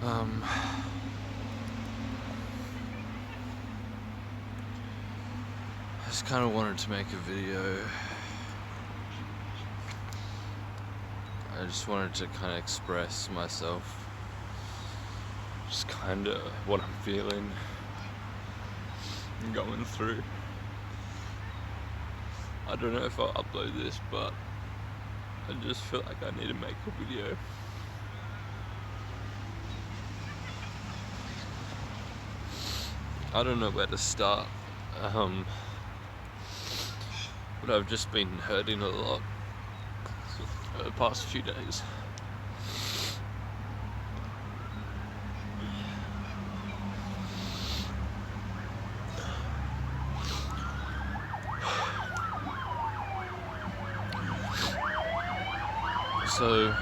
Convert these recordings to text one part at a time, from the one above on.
I just kind of wanted to make a video. I just wanted to kind of express myself, just kind of what I'm feeling and going through. I don't know if I'll upload this, but I just feel like I need to make a video. I don't know where to start, but I've just been hurting a lot the past few days. So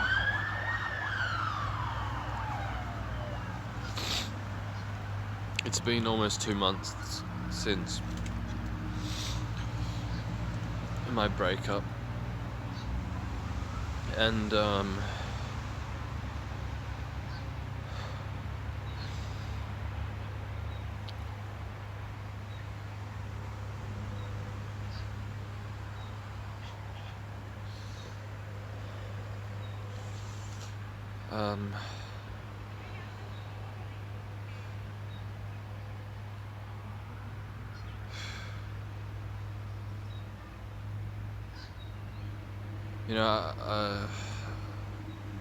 it's been almost 2 months since my breakup, and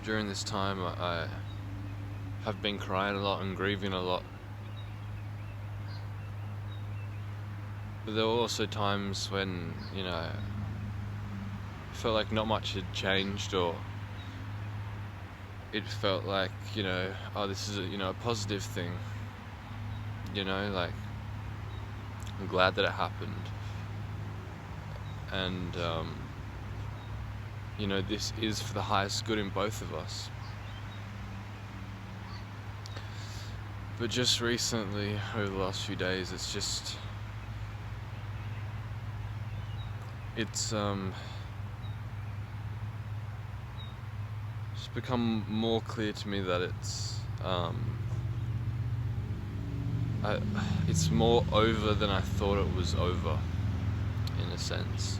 during this time I have been crying a lot and grieving a lot. But there were also times when, I felt like not much had changed, or it felt like, this is a positive thing. Like, I'm glad that it happened. And, this is for the highest good in both of us. But just recently, over the last few days, it's just become more clear to me that it's more over than I thought it was over, in a sense.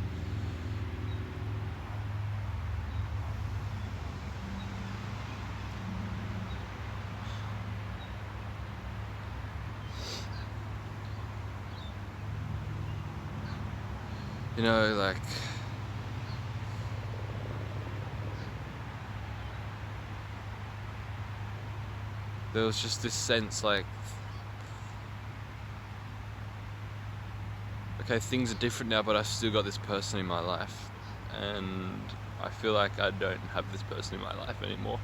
Like, there was just this sense like, okay, things are different now, but I've still got this person in my life, and I feel like I don't have this person in my life anymore.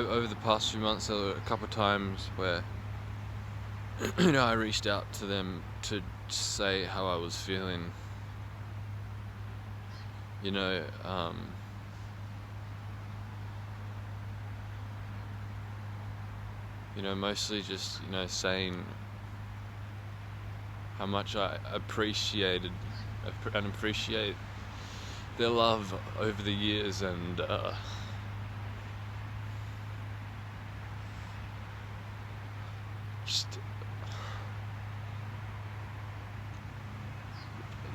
Over the past few months, there were a couple of times where, I reached out to them to say how I was feeling. Mostly just, saying how much I appreciate their love over the years, and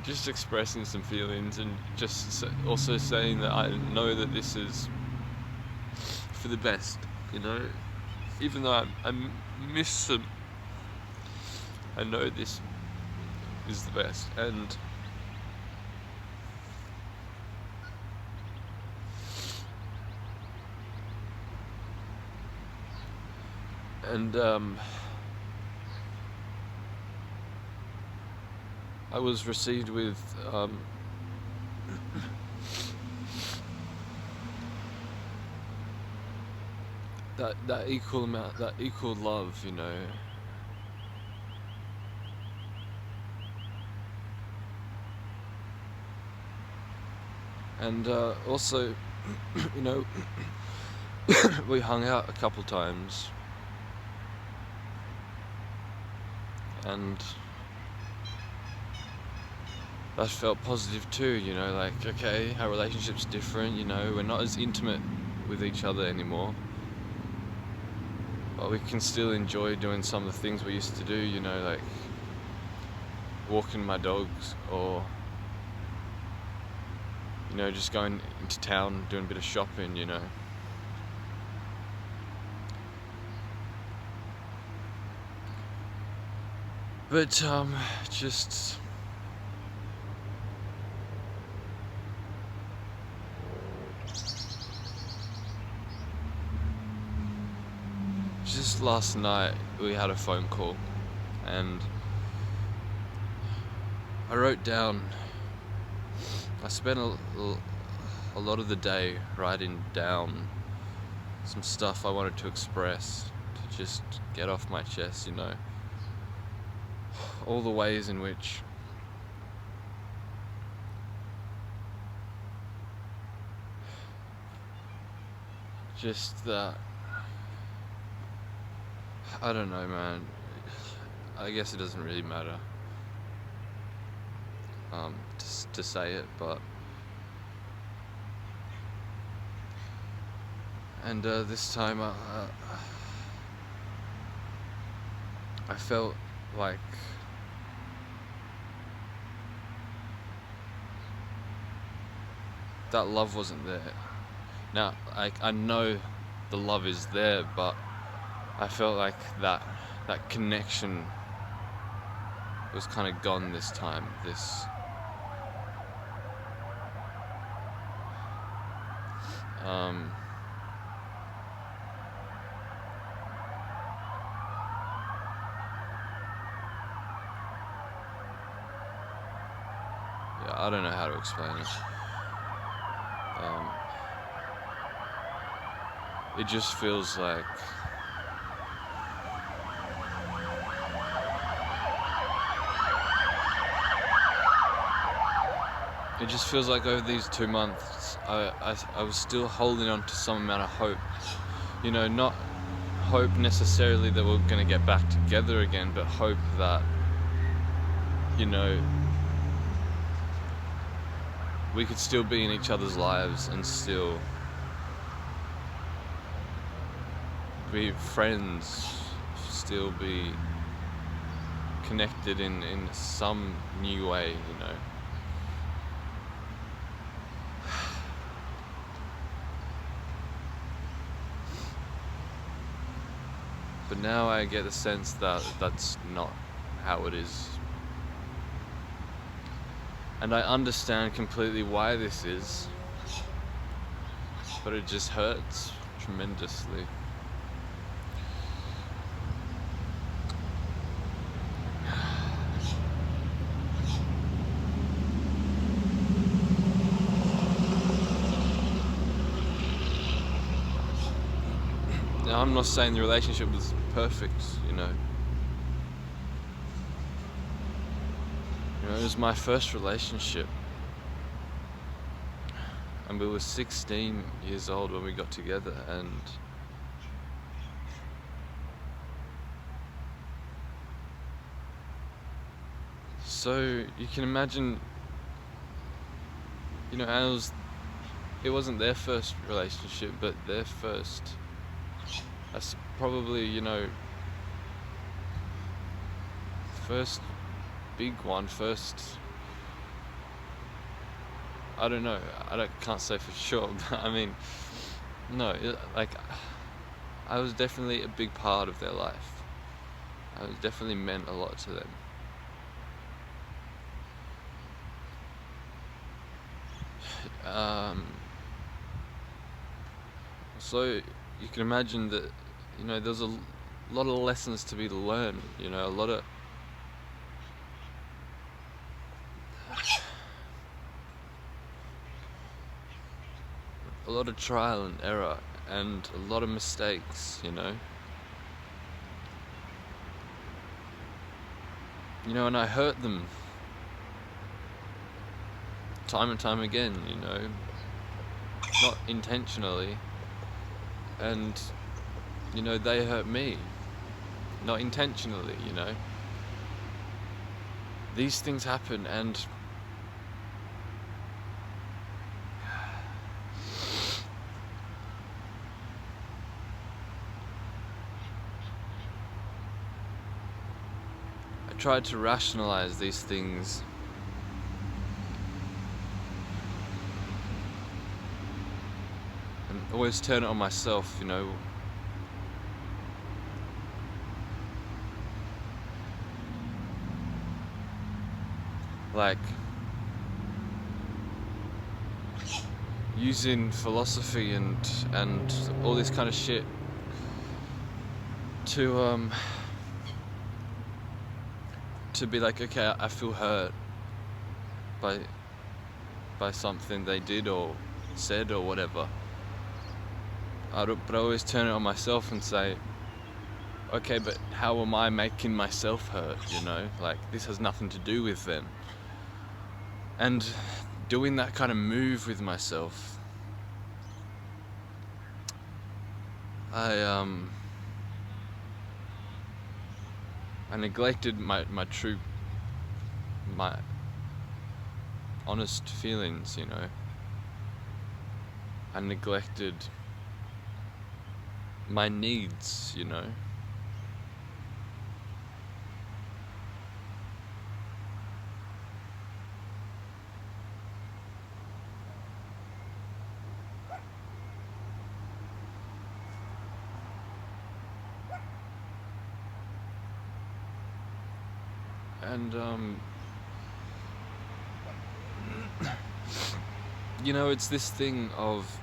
just expressing some feelings, and just also saying that I know that this is for the best, even though I miss them, I know this is the best. And I was received with that equal amount, that equal love, you know. And also, you know, we hung out a couple times, and that felt positive too, you know, like, okay, our relationship's different, you know, we're not as intimate with each other anymore, but we can still enjoy doing some of the things we used to do, you know, like walking my dogs, or, you know, just going into town, doing a bit of shopping, you know. But just last night we had a phone call, and I wrote down, I spent a lot of the day writing down some stuff I wanted to express, to just get off my chest, you know. All the ways in which just that, I don't know, man. I guess it doesn't really matter to say it, but and this time I felt like that love wasn't there. Now I know the love is there, but I felt like that connection was kind of gone this time. Yeah, I don't know how to explain it. It just feels like over these 2 months I was still holding on to some amount of hope, you know, not hope necessarily that we're going to get back together again, but hope that, you know, we could still be in each other's lives and still be friends, still be connected in some new way, you know. But now I get the sense that that's not how it is. And I understand completely why this is, but it just hurts tremendously. Now, I'm not saying the relationship was perfect, you know. You know, it was my first relationship. And we were 16 years old when we got together, and so you can imagine, you know, it wasn't their first relationship, but their first, that's probably, you know, first big one, I don't know, can't say for sure, but I mean, no, like, I was definitely a big part of their life. I was definitely meant a lot to them. So you can imagine that, you know, there's a lot of lessons to be learned, you know, a lot of trial and error, and a lot of mistakes, you know. And I hurt them time and time again, not intentionally, and they hurt me, not intentionally. These things happen, and I tried to rationalize these things and always turn it on myself, like using philosophy and all this kind of shit to be like, okay, I feel hurt by something they did or said or whatever. But I always turn it on myself and say, okay, but how am I making myself hurt, Like, this has nothing to do with them. And doing that kind of move with myself, I neglected my honest feelings, I neglected my needs, And it's this thing of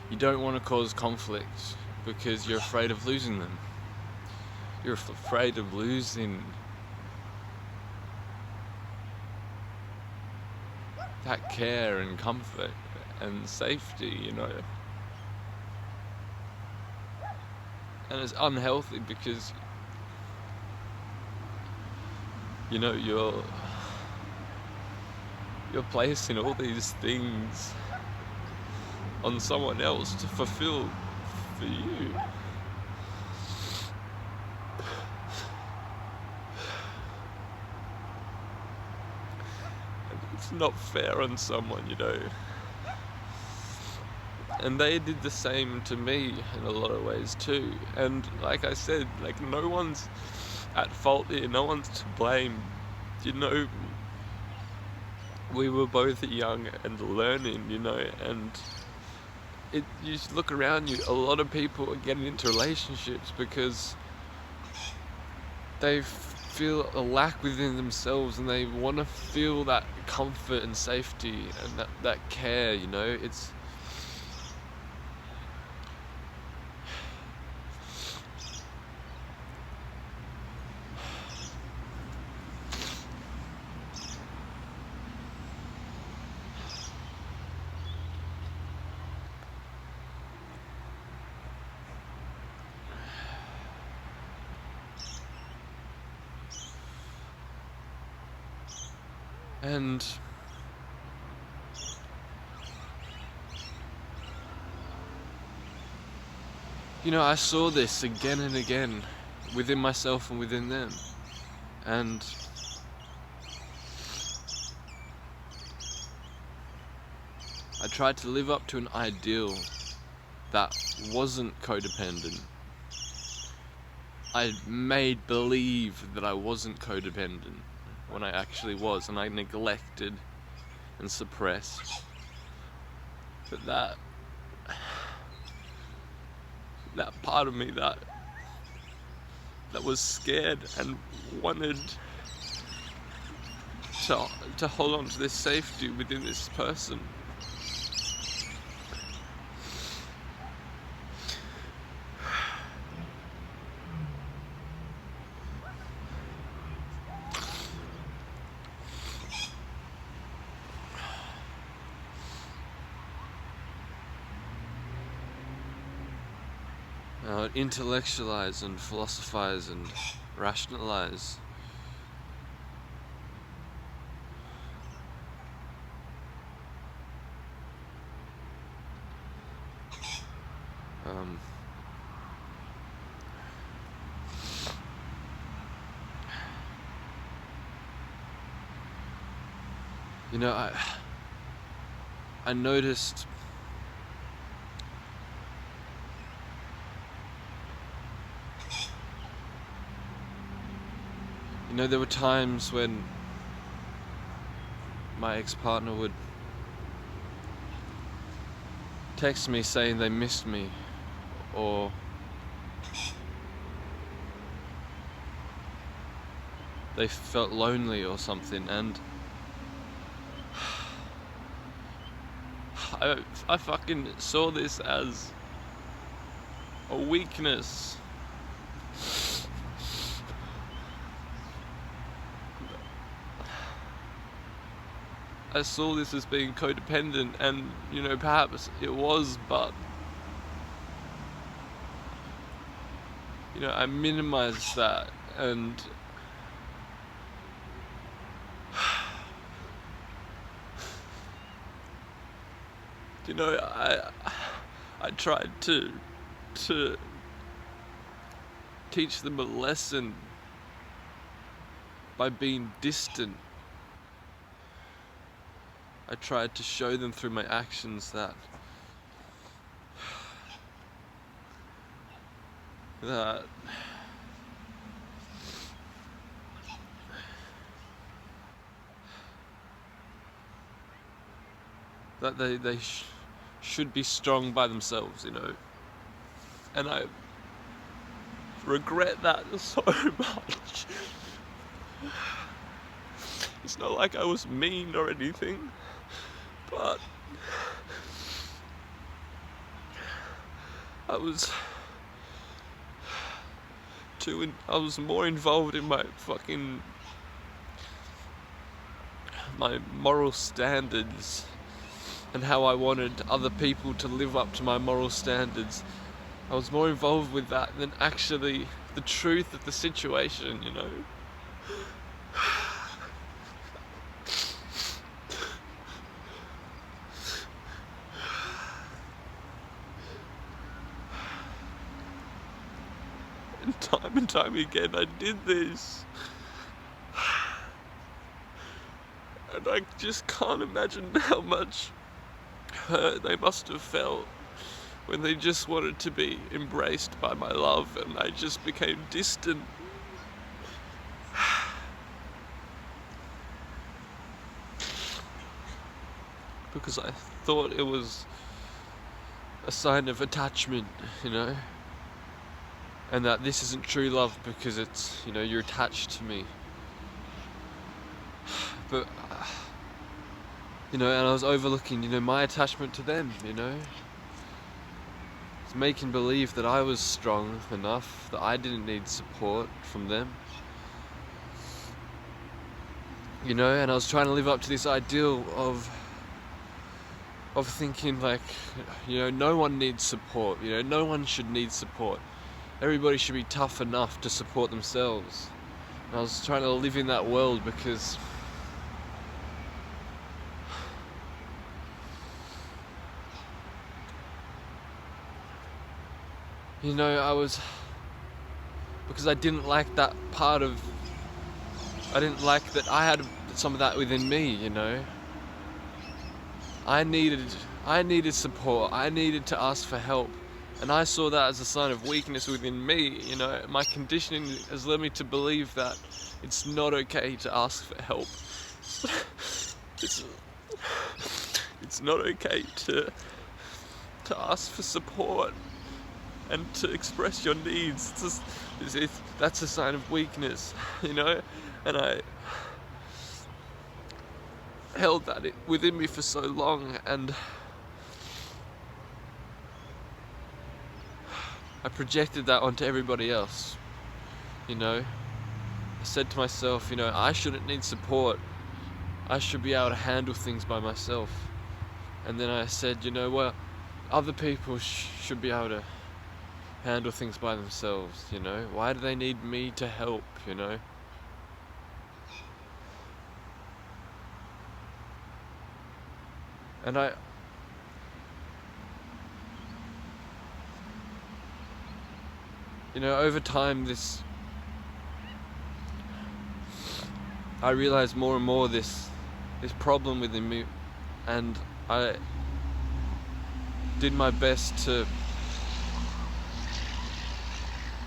you don't want to cause conflict because you're afraid of losing them. You're afraid of losing that care and comfort and safety, And it's unhealthy because you're placing all these things on someone else to fulfill for you. And it's not fair on someone, And they did the same to me in a lot of ways too. And like I said, no one's at fault here, no one's to blame. We were both young and learning, and you look around you, a lot of people are getting into relationships because they feel a lack within themselves and they want to feel that comfort and safety and that care, it's and I saw this again and again within myself and within them, and I tried to live up to an ideal that wasn't codependent. I made believe that I wasn't codependent when I actually was, and I neglected and suppressed. But that part of me that was scared and wanted to hold on to this safety within this person. intellectualize and philosophize and rationalize. You know, I noticed there were times when my ex-partner would text me saying they missed me, or they felt lonely or something, and I fucking saw this as a weakness. I saw this as being codependent, and perhaps it was, but I minimized that, and I tried to teach them a lesson by being distant. I tried to show them through my actions that they should be strong by themselves, and I regret that so much. It's not like I was mean or anything, but I was more involved in my moral standards and how I wanted other people to live up to my moral standards. I was more involved with that than actually the truth of the situation, And time again I did this. And I just can't imagine how much hurt they must have felt when they just wanted to be embraced by my love, and I just became distant. Because I thought it was a sign of attachment, and that this isn't true love because it's, you're attached to me. But, and I was overlooking, my attachment to them, It's making believe that I was strong enough, that I didn't need support from them. And I was trying to live up to this ideal of thinking like, no one needs support, no one should need support. Everybody should be tough enough to support themselves. And I was trying to live in that world because because I didn't like that part of, I didn't like that I had some of that within me, I needed support, I needed to ask for help, and I saw that as a sign of weakness within me, my conditioning has led me to believe that it's not okay to ask for help. It's not okay to ask for support and to express your needs. That's a sign of weakness, and I held that within me for so long, and I projected that onto everybody else. I said to myself, I shouldn't need support, I should be able to handle things by myself. And then I said, well, other people should be able to handle things by themselves, you know? Why do they need me to help, you know? And over time I realized more and more this problem within me, and I did my best to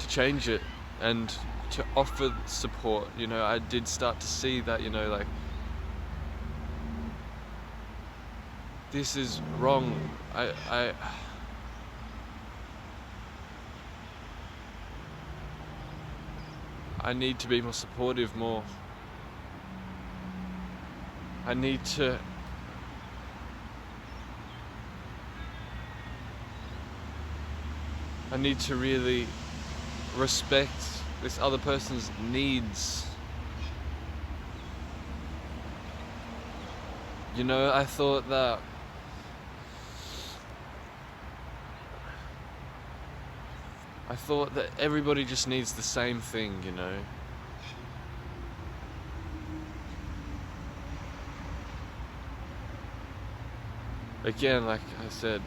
change it and to offer support. I did start to see that, like, this is wrong. I need to be more supportive, more. I need to really respect this other person's needs. I thought that everybody just needs the same thing, Again, like I said,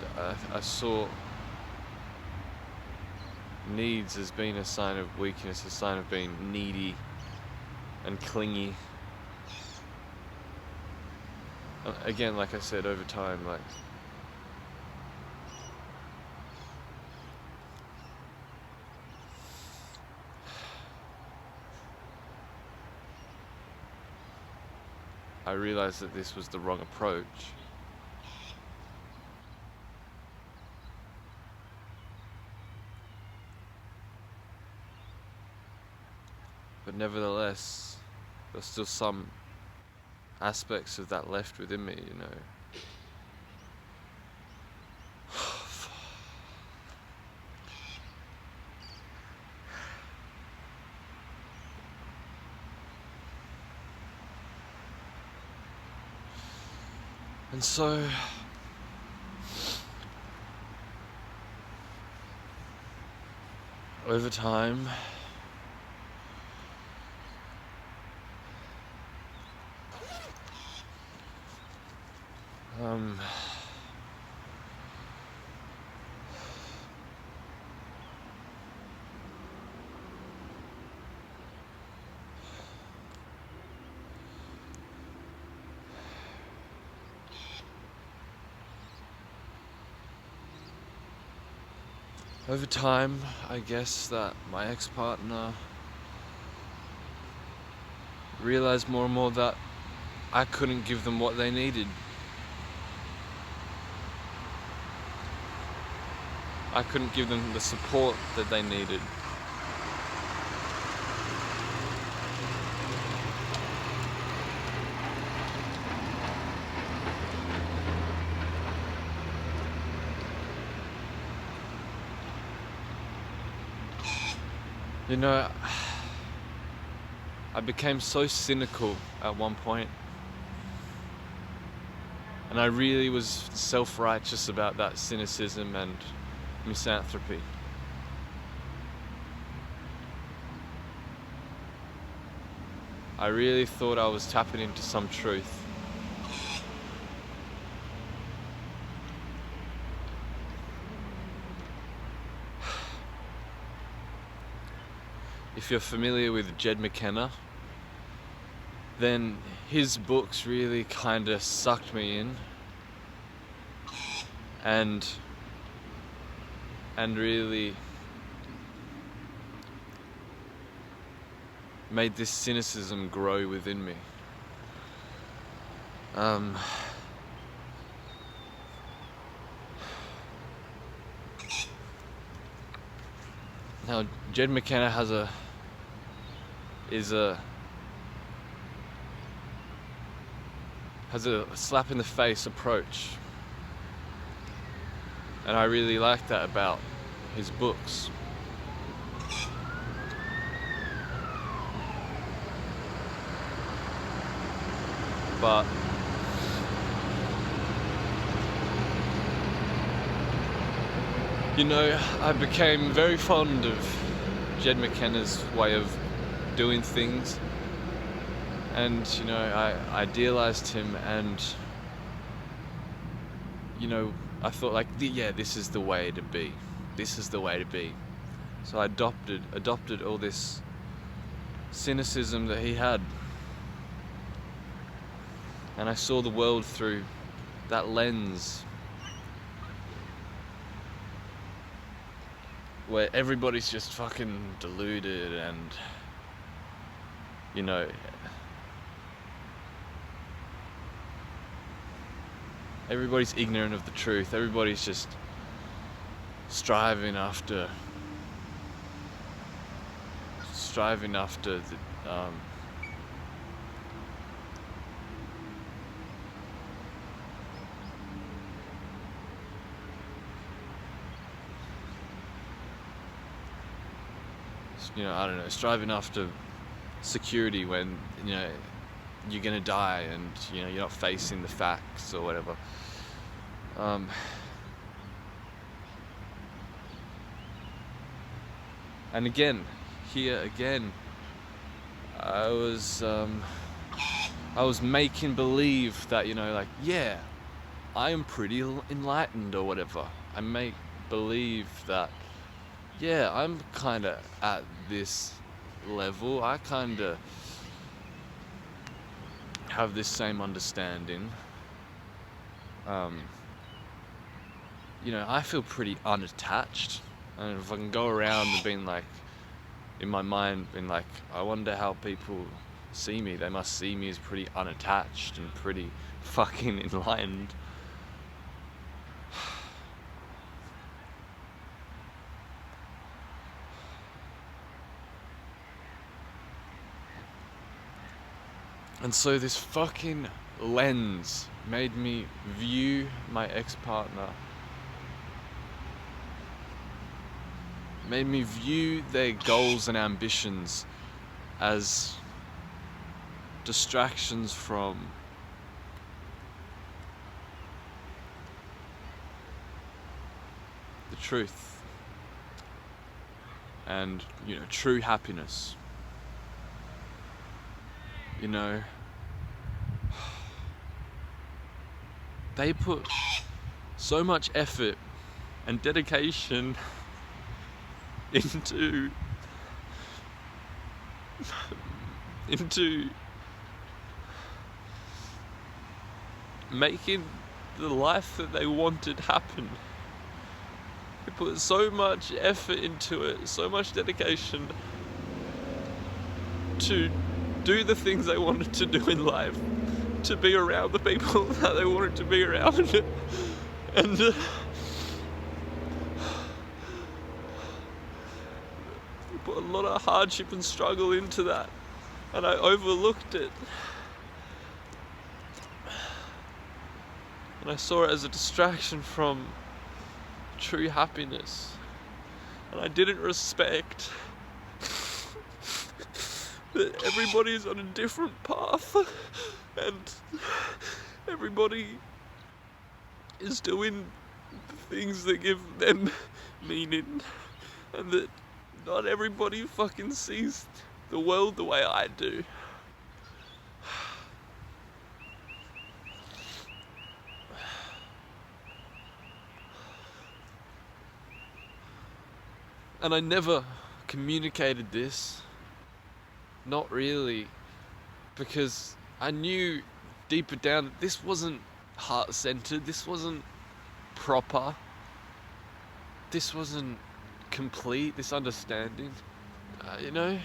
I saw needs as being a sign of weakness, a sign of being needy and clingy. Again, like I said, over time, like, I realized that this was the wrong approach. But nevertheless, there's still some aspects of that left within me, And so, over time, I guess that my ex-partner realized more and more that I couldn't give them what they needed. I couldn't give them the support that they needed. I became so cynical at one point, and I really was self-righteous about that cynicism and misanthropy. I really thought I was tapping into some truth. If you're familiar with Jed McKenna, then his books really kind of sucked me in and really made this cynicism grow within me. Now, Jed McKenna has a slap in the face approach, and I really like that about his books. But You know, I became very fond of Jed McKenna's way of doing things, and you know, I idealized him, and you know, I thought like, yeah, this is the way to be. This is the way to be. So I adopted all this cynicism that he had, and I saw the world through that lens, where everybody's just fucking deluded, and you know, everybody's ignorant of the truth. Everybody's just striving after the you know, I don't know, striving after security when, you know, you're gonna die, and you know, you're not facing the facts or whatever. And again, I was making believe that, you know, like, yeah, I am pretty enlightened or whatever. I make believe that, yeah, I'm kind of at this level. I kind of have this same understanding. You know, I feel pretty unattached. And if I can go around and being like, in my mind, being like, I wonder how people see me. They must see me as pretty unattached and pretty fucking enlightened. And so this fucking lens made me view my ex-partner, made me view their goals and ambitions as distractions from the truth and, you know, true happiness. You know, they put so much effort and dedication into making the life that they wanted happen. They put so much effort into it, so much dedication to do the things they wanted to do in life, to be around the people that they wanted to be around, and put a lot of hardship and struggle into that, and I overlooked it, and I saw it as a distraction from true happiness, and I didn't respect that everybody's on a different path, and everybody is doing things that give them meaning, and that not everybody fucking sees the world the way I do. And I never communicated this. Not really, because I knew deeper down that this wasn't heart-centered, this wasn't proper, this wasn't complete, this understanding, you know?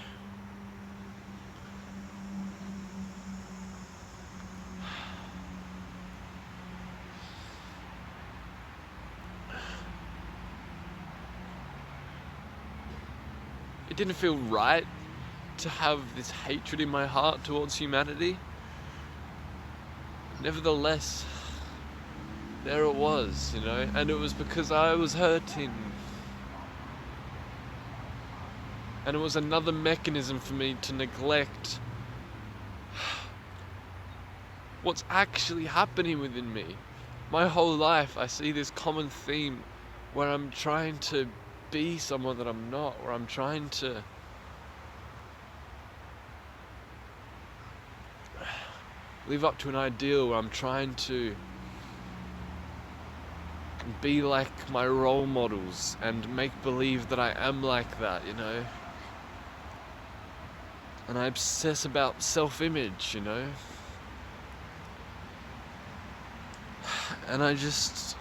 It didn't feel right to have this hatred in my heart towards humanity. Nevertheless, there it was, you know, and it was because I was hurting. And it was another mechanism for me to neglect what's actually happening within me. My whole life I see this common theme where I'm trying to be someone that I'm not, where I'm trying to live up to an ideal, where I'm trying to be like my role models and make believe that I am like that, you know? And I obsess about self-image, you know? And I just...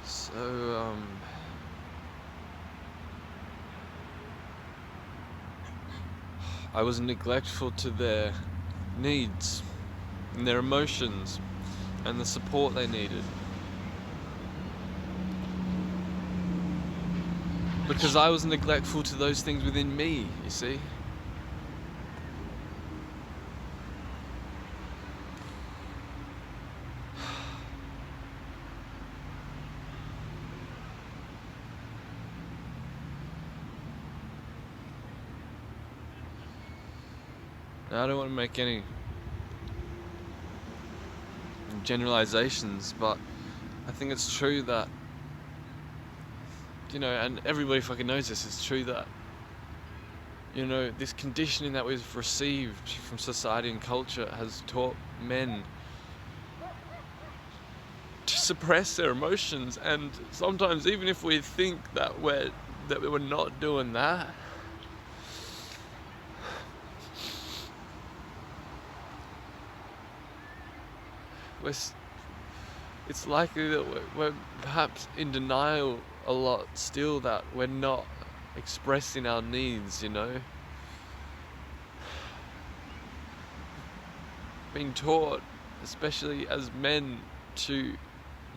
So, I was neglectful to their needs and their emotions and the support they needed. Because I was neglectful to those things within me, you see? Now, I don't want to make any generalizations, but I think it's true that, you know, and everybody fucking knows this, it's true that, you know, this conditioning that we've received from society and culture has taught men to suppress their emotions. And sometimes, even if we think that we're not doing that, it's likely that we're perhaps in denial a lot still, that we're not expressing our needs, you know? Being taught, especially as men, to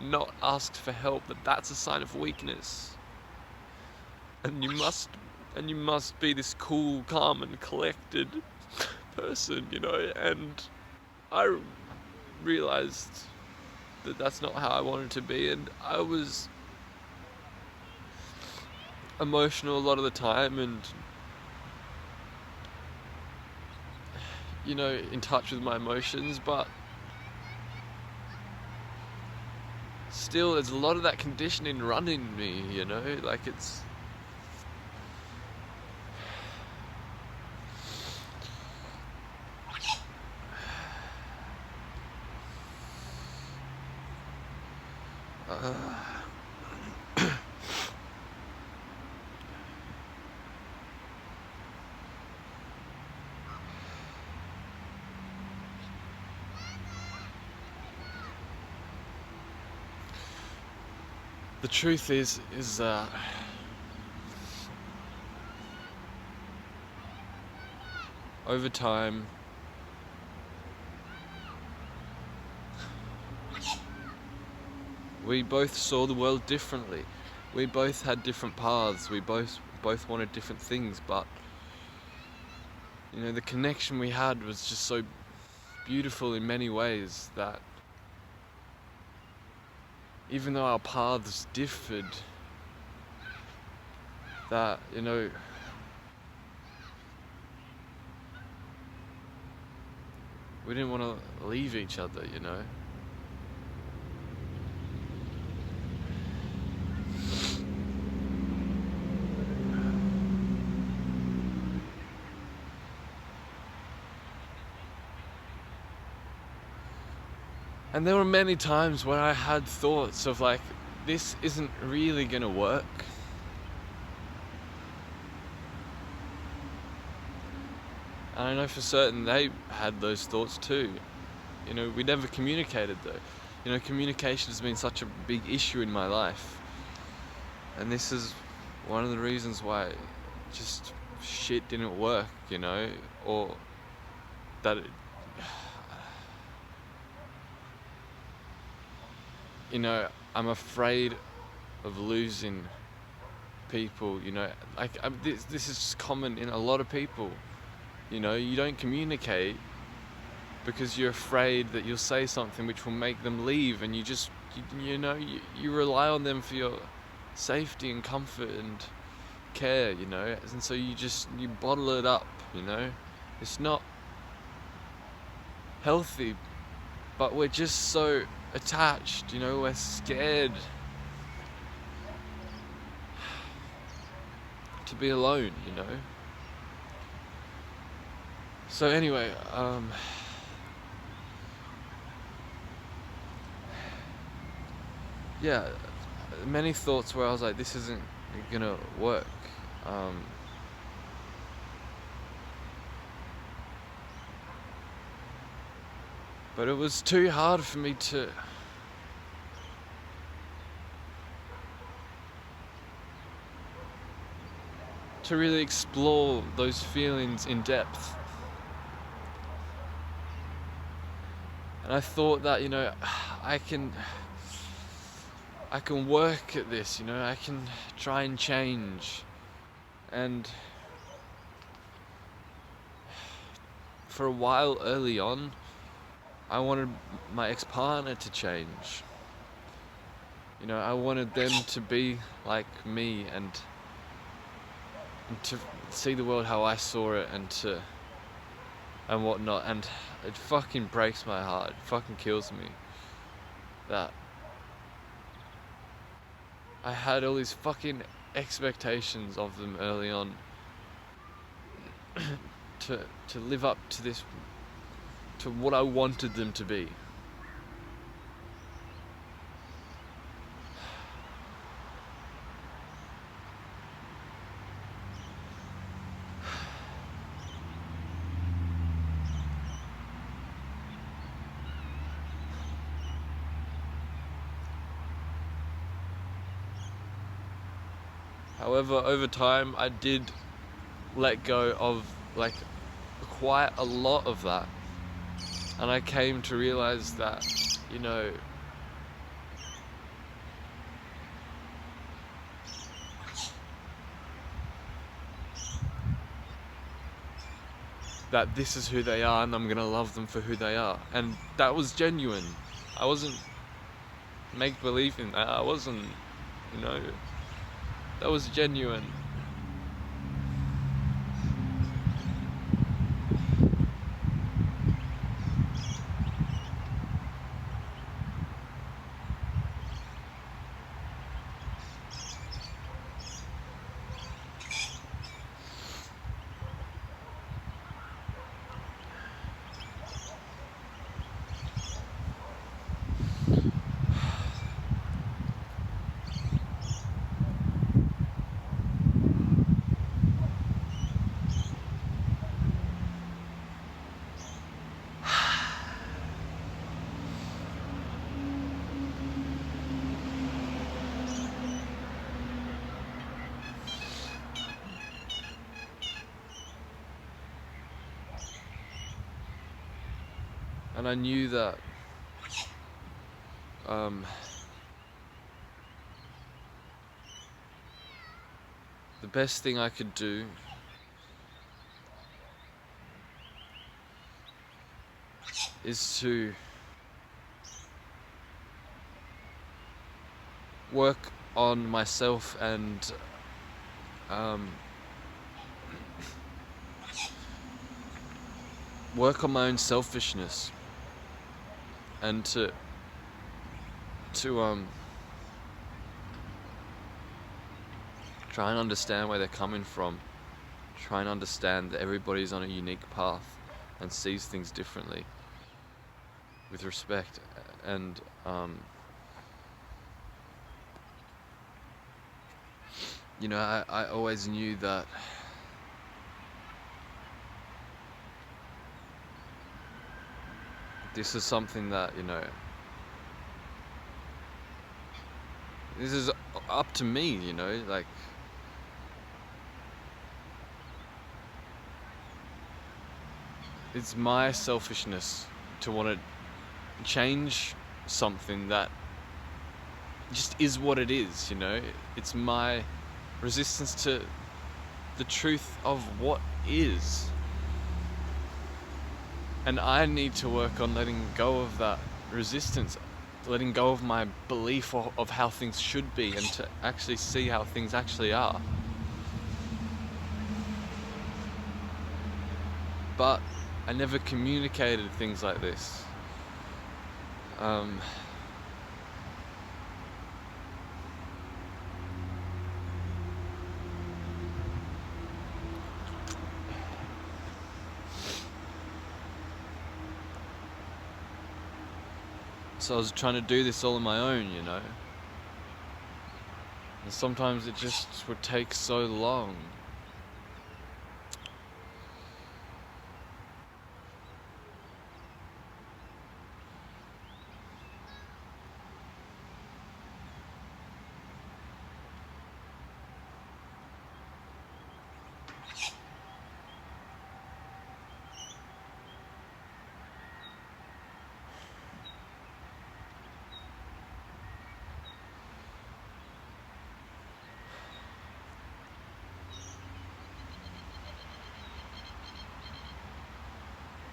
not ask for help, that's a sign of weakness. And you must be this cool, calm and collected person, you know? And I realized that that's not how I wanted to be, and I was emotional a lot of the time, and, you know, in touch with my emotions, but still there's a lot of that conditioning running me, you know, like it's... The truth is that over time, we both saw the world differently. We both had different paths. We both wanted different things, but, you know, the connection we had was just so beautiful in many ways that even though our paths differed, that, you know, we didn't want to leave each other, you know. And there were many times where I had thoughts of like, this isn't really gonna work. And I know for certain they had those thoughts too. You know, we never communicated though. You know, communication has been such a big issue in my life. And this is one of the reasons why just shit didn't work, you know, or that it, you know, I'm afraid of losing people, you know, like this is just common in a lot of people, you know, you don't communicate because you're afraid that you'll say something which will make them leave, and you just, you know, you rely on them for your safety and comfort and care, and so you bottle it up, it's not healthy, but we're just so attached, we're scared to be alone, so anyway, yeah, many thoughts where I was like, this isn't gonna work. But it was too hard for me to really explore those feelings in depth. And I thought that, I can work at this, I can try and change. And for a while early on, I wanted my ex-partner to change. I wanted them to be like me and to see the world how I saw it and whatnot. And it fucking breaks my heart. It fucking kills me that I had all these fucking expectations of them early on to live up to this, to what I wanted them to be. However, over time, I did let go of quite a lot of that, and I came to realize that, that this is who they are, and I'm gonna love them for who they are, and that was genuine. I wasn't make believe in that. I wasn't, that was genuine. And I knew that the best thing I could do is to work on myself and work on my own selfishness, and to try and understand where they're coming from, try and understand that everybody's on a unique path and sees things differently with respect. And I always knew that this is something that, this is up to me, it's my selfishness to want to change something that just is what it is, It's my resistance to the truth of what is. And I need to work on letting go of that resistance letting go of my belief of how things should be, and to actually see how things actually are. But I never communicated things like this. So I was trying to do this all on my own, you know. And sometimes it just would take so long.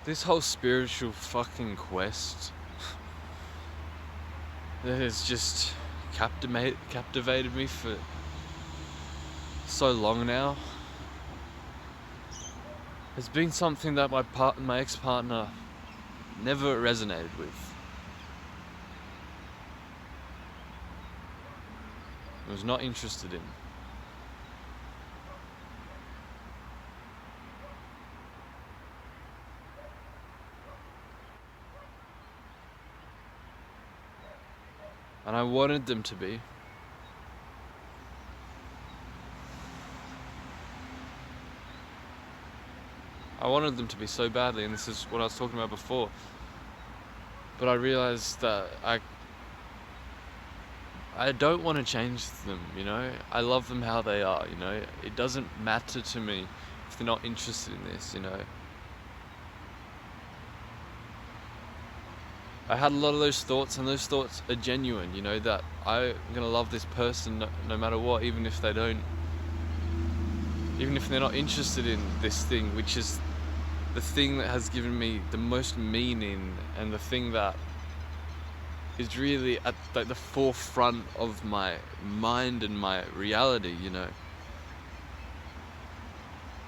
This whole spiritual fucking quest that has just captivated me for so long now has been something that my ex-partner never resonated with. I was not interested in. And I wanted them to be. I wanted them to be so badly, and this is what I was talking about before. But I realized that I don't want to change them, you know? I love them how they are, you know? It doesn't matter to me if they're not interested in this, you know? I had a lot of those thoughts, and those thoughts are genuine, you know, that I'm gonna love this person no matter what, even if they're not interested in this thing, which is the thing that has given me the most meaning, and the thing that is really at the forefront of my mind and my reality, you know.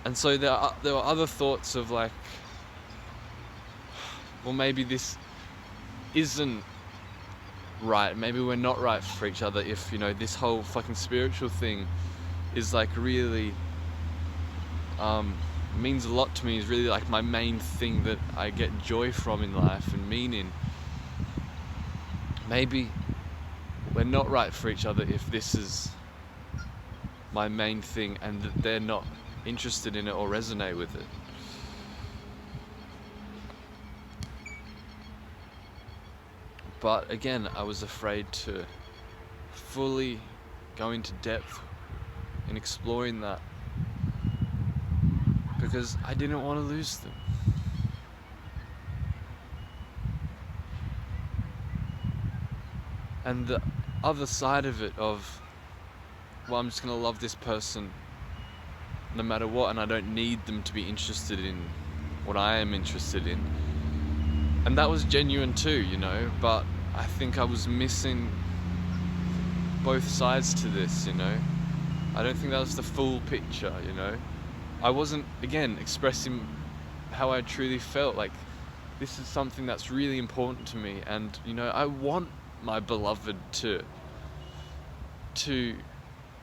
And so there were other thoughts of like, well, maybe this isn't right, maybe we're not right for each other, if, you know, this whole fucking spiritual thing is like really means a lot to me, is really like my main thing that I get joy from in life and meaning. Maybe we're not right for each other if this is my main thing and that they're not interested in it or resonate with it. But again, I was afraid to fully go into depth in exploring that, because I didn't want to lose them. And the other side of it of, well, I'm just going to love this person no matter what, and I don't need them to be interested in what I am interested in. And that was genuine too, you know, but I think I was missing both sides to this, you know. I don't think that was the full picture, you know. I wasn't, again, expressing how I truly felt. Like, this is something that's really important to me, and, you know, I want my beloved to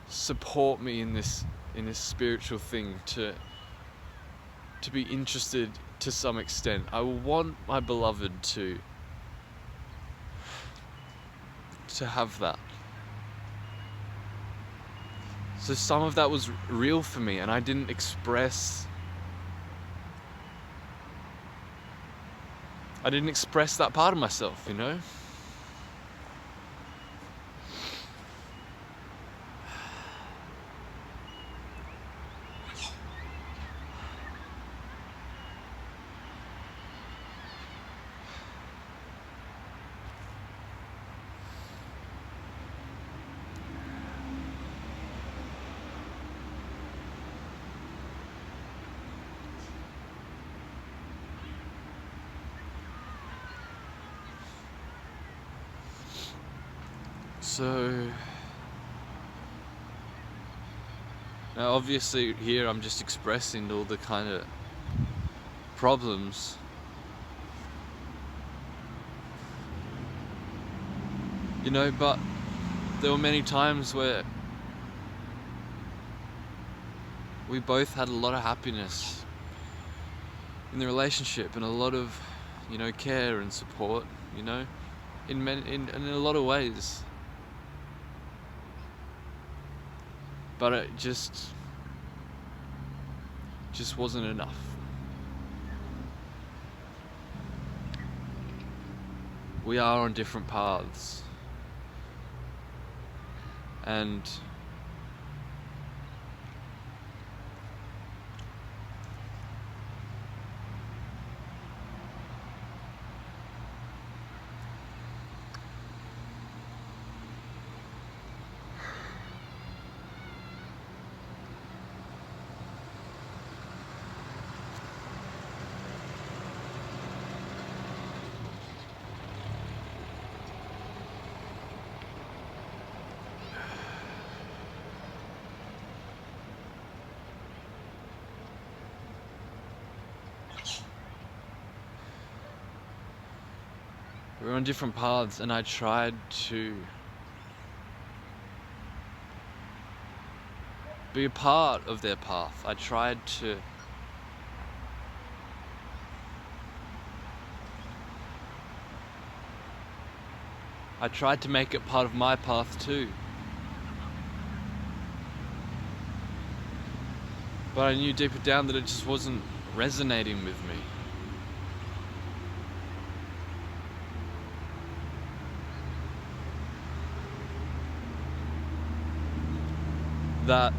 support me in this spiritual thing, to be interested to some extent. I want my beloved to have that. So some of that was real for me, and I didn't express that part of myself, you know? So now obviously here I'm just expressing all the kind of problems, you know, but there were many times where we both had a lot of happiness in the relationship and a lot of, you know, care and support, you know, in a lot of ways. But it just wasn't enough. We are on different paths, and we're on different paths, and I tried to be a part of their path. I tried to make it part of my path too. But I knew deeper down that it just wasn't resonating with me. That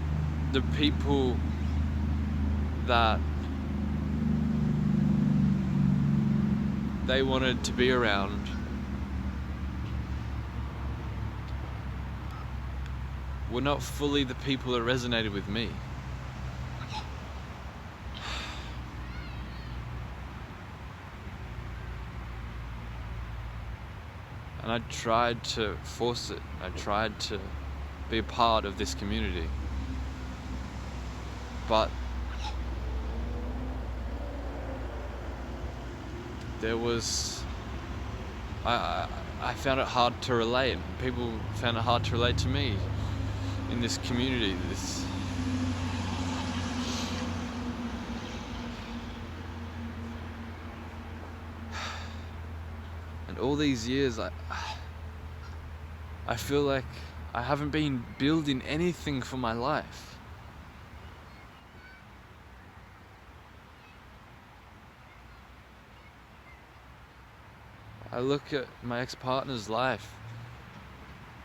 the people that they wanted to be around were not fully the people that resonated with me. And I tried to force it. I tried to be a part of this community. But there was... I found it hard to relate. People found it hard to relate to me in this community. And all these years, I feel like I haven't been building anything for my life. I look at my ex-partner's life,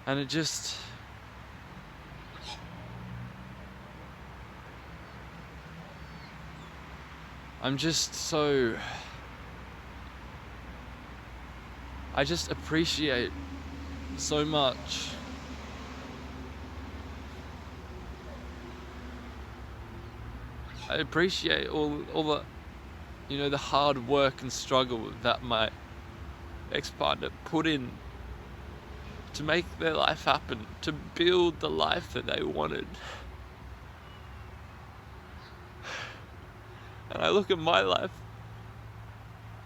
and it just... I'm just so... I just appreciate so much I appreciate all the, you know, the hard work and struggle that my ex-partner put in to make their life happen, to build the life that they wanted. And I look at my life,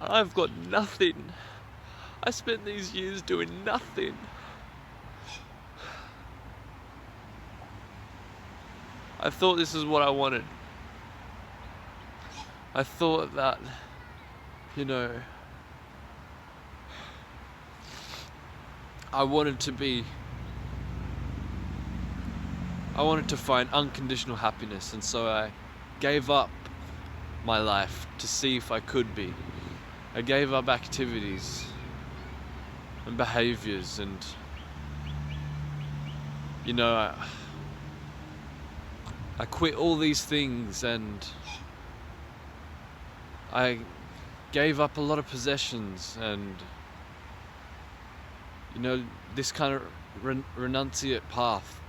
and I've got nothing. I spent these years doing nothing. I thought this is what I wanted. I thought that, you know, I wanted to find unconditional happiness, and so I gave up my life to see if I could be. I gave up activities and behaviors, and, you know, I quit all these things, and I gave up a lot of possessions, and, you know, this kind of renunciate path,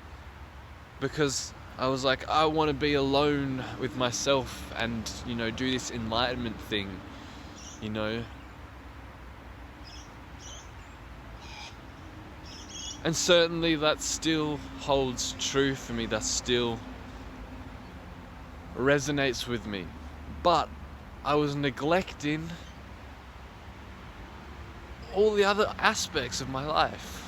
because I was like, I want to be alone with myself and, you know, do this enlightenment thing, you know. And certainly that still holds true for me, that still resonates with me. But I was neglecting all the other aspects of my life.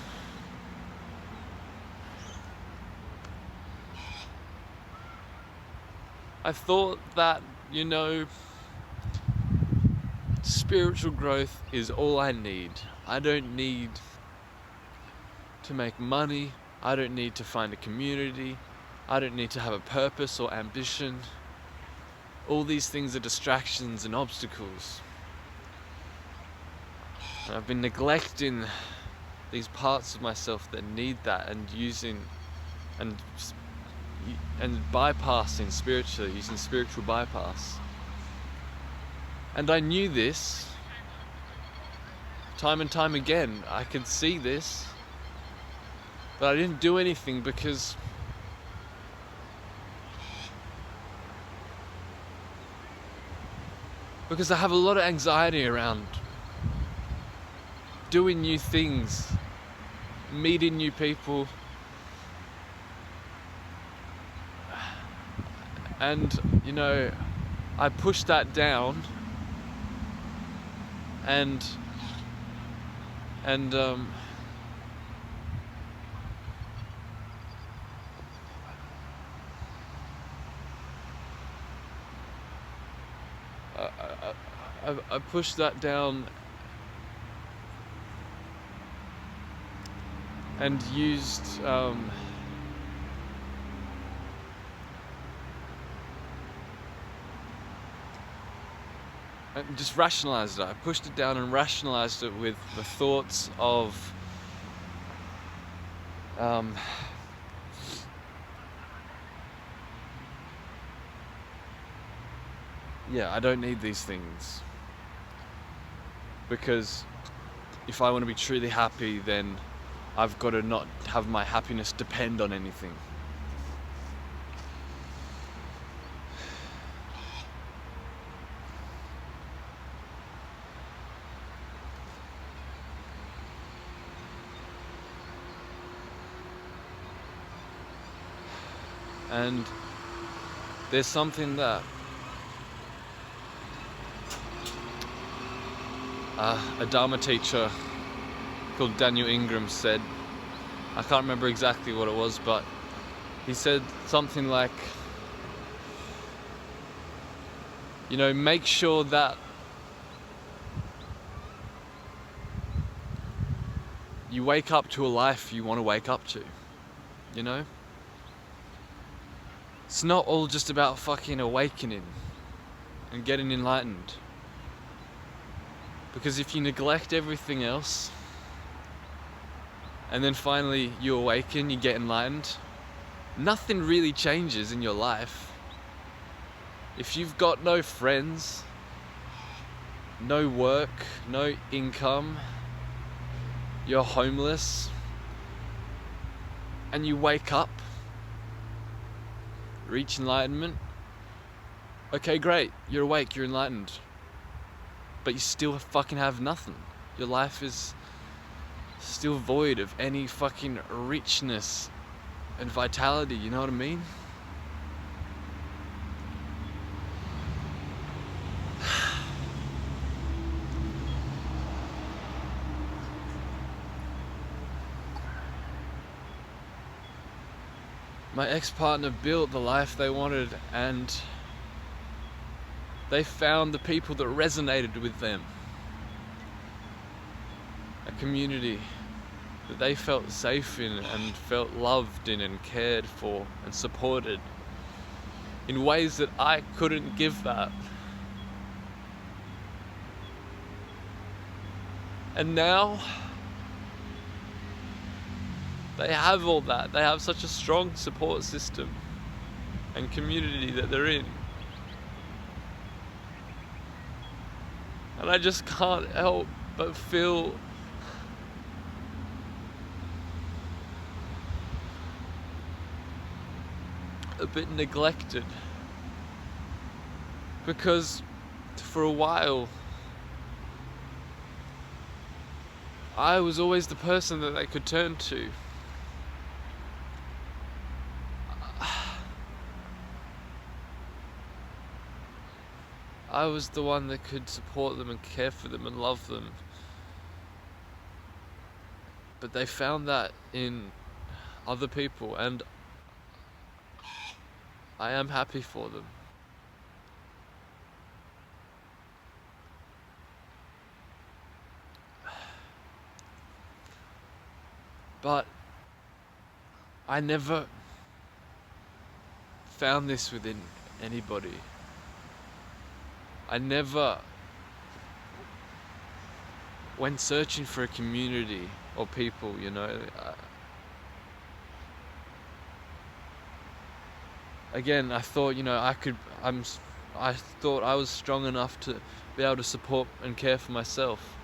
I thought that, spiritual growth is all I need. I don't need to make money. I don't need to find a community. I don't need to have a purpose or ambition. All these things are distractions and obstacles. And I've been neglecting these parts of myself that need that, and using and bypassing spiritually, using spiritual bypass. And I knew this time and time again. I could see this, but I didn't do anything because I have a lot of anxiety around doing new things, meeting new people, and I pushed that down, and I pushed that down and used and just rationalized it. I pushed it down and rationalized it with the thoughts of I don't need these things, because if I want to be truly happy, then I've got to not have my happiness depend on anything. And there's something that a Dharma teacher called Daniel Ingram said. I can't remember exactly what it was, but he said something like, make sure that you wake up to a life you want to wake up to, It's not all just about fucking awakening and getting enlightened. Because if you neglect everything else, and then finally you awaken, you get enlightened, nothing really changes in your life. If you've got no friends, no work, no income, you're homeless, and you wake up, reach enlightenment, okay, great, you're awake, you're enlightened. But you still fucking have nothing. Your life is still void of any fucking richness and vitality, you know what I mean? My ex-partner built the life they wanted, and they found the people that resonated with them. A community that they felt safe in and felt loved in and cared for and supported in ways that I couldn't give that. And now they have all that. They have such a strong support system and community that they're in. And I just can't help but feel a bit neglected. Because for a while, I was always the person that they could turn to. I was the one that could support them and care for them and love them. But they found that in other people, and I am happy for them. But I never found this within anybody. I never went searching for a community or people, you know. Again, I thought, you know, I thought I was strong enough to be able to support and care for myself.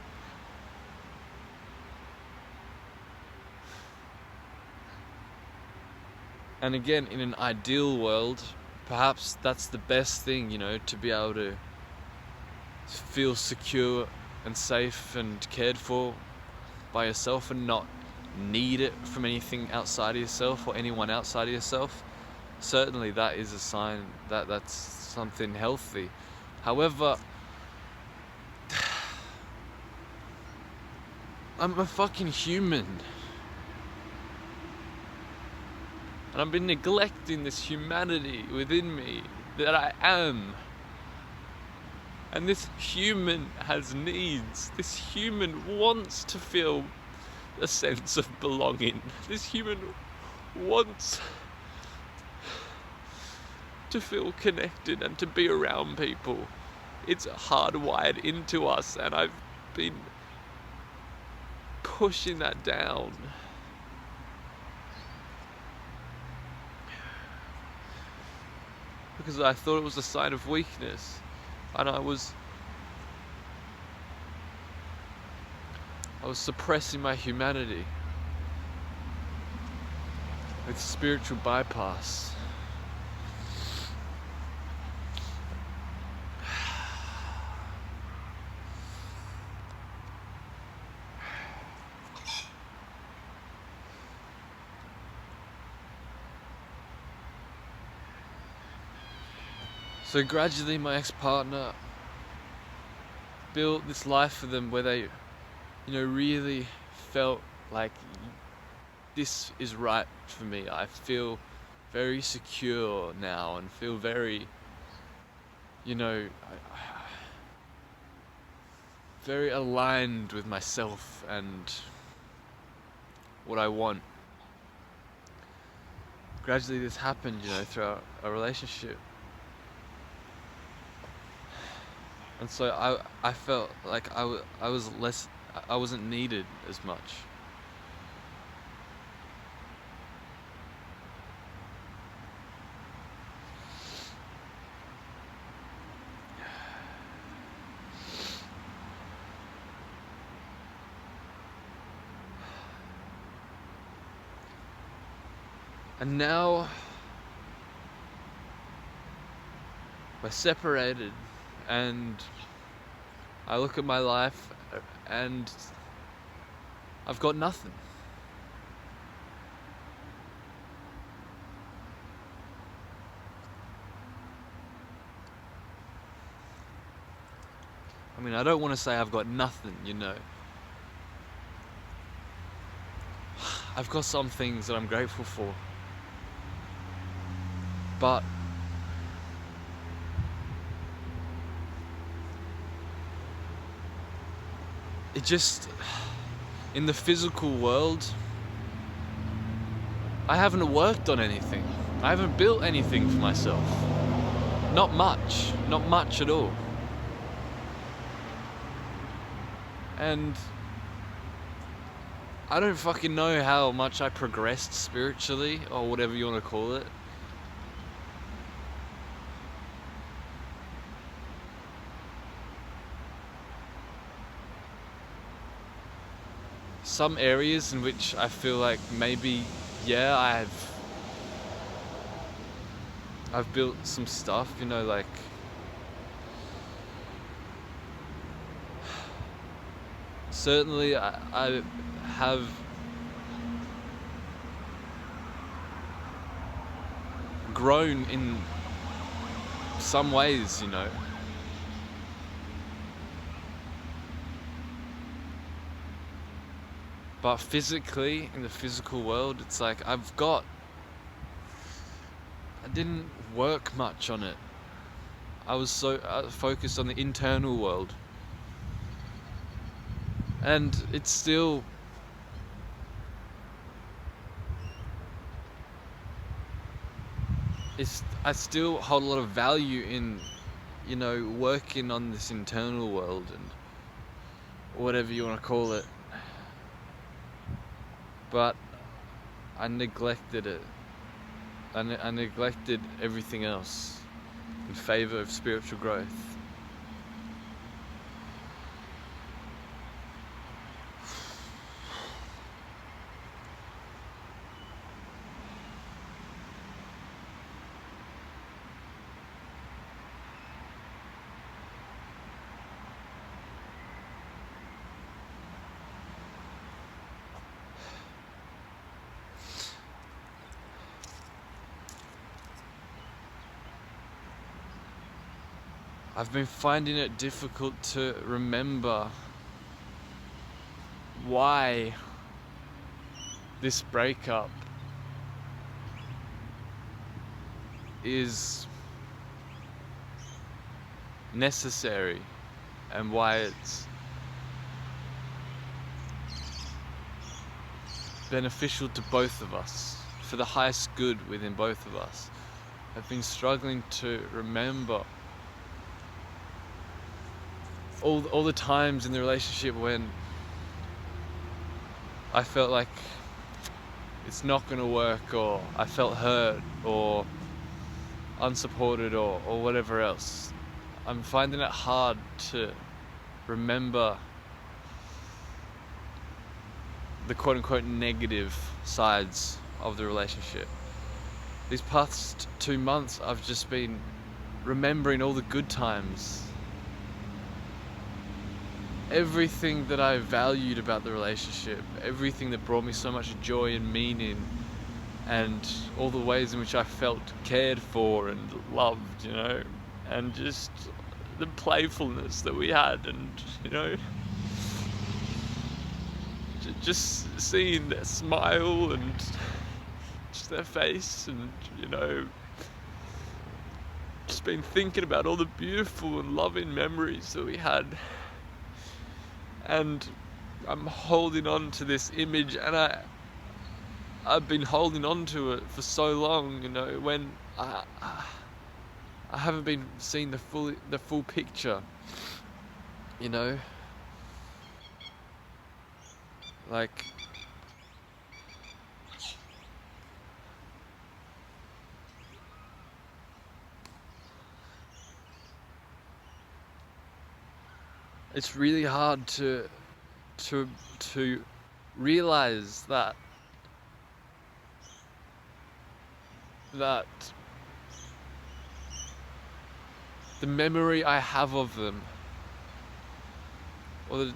And again, in an ideal world, perhaps that's the best thing, you know, to be able to feel secure and safe and cared for by yourself and not need it from anything outside of yourself or anyone outside of yourself. Certainly that is a sign that that's something healthy. However, I'm a fucking human. And I've been neglecting this humanity within me that I am. And this human has needs. This human wants to feel a sense of belonging. This human wants to feel connected and to be around people. It's hardwired into us, and I've been pushing that down. Because I thought it was a sign of weakness, and I was suppressing my humanity with spiritual bypass. So gradually my ex-partner built this life for them where they, you know, really felt like this is right for me. I feel very secure now and feel very, you know, very aligned with myself and what I want. Gradually this happened, you know, throughout a relationship. And so I felt like I wasn't needed as much. And now we're separated, and I look at my life and I've got nothing. I mean, I don't want to say I've got nothing, you know. I've got some things that I'm grateful for. But it just, in the physical world, I haven't worked on anything. I haven't built anything for myself. Not much at all. And I don't fucking know how much I progressed spiritually, or whatever you want to call it. Some areas in which I feel like maybe, yeah, I've built some stuff, you know, like certainly I have grown in some ways, you know. But physically, in the physical world, it's like I didn't work much on it. I was so focused on the internal world. And it's still, I still hold a lot of value in, working on this internal world and whatever you want to call it. But I neglected it. I neglected everything else in favor of spiritual growth. I've been finding it difficult to remember why this breakup is necessary and why it's beneficial to both of us, for the highest good within both of us. I've been struggling to remember all the times in the relationship when I felt like it's not going to work, or I felt hurt or unsupported or whatever else. I'm finding it hard to remember the quote-unquote negative sides of the relationship. These past 2 months I've just been remembering all the good times. Everything that I valued about the relationship, everything that brought me so much joy and meaning, and all the ways in which I felt cared for and loved, and just the playfulness that we had, and, just seeing their smile and just their face, and, just been thinking about all the beautiful and loving memories that we had. And I'm holding on to this image, and I've been holding on to it for so long, when I haven't been seeing the full picture, like it's really hard to realize that the memory I have of them, or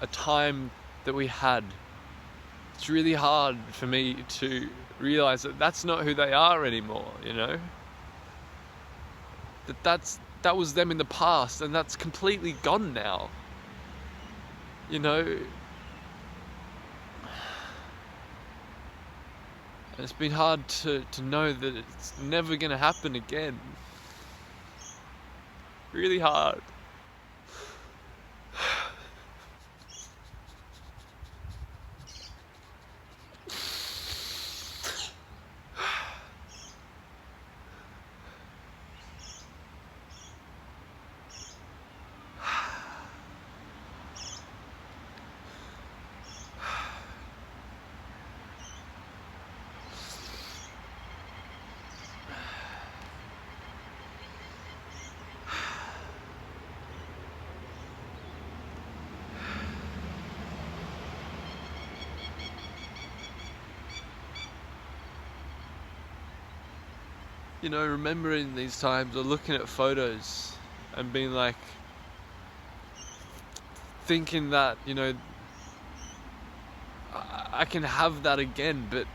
a time that we had, it's really hard for me to realize that that's not who they are anymore, that was them in the past, and that's completely gone now, And it's been hard to know that it's never gonna happen again. Really hard. Remembering these times, or looking at photos and being like, thinking that, I can have that again, but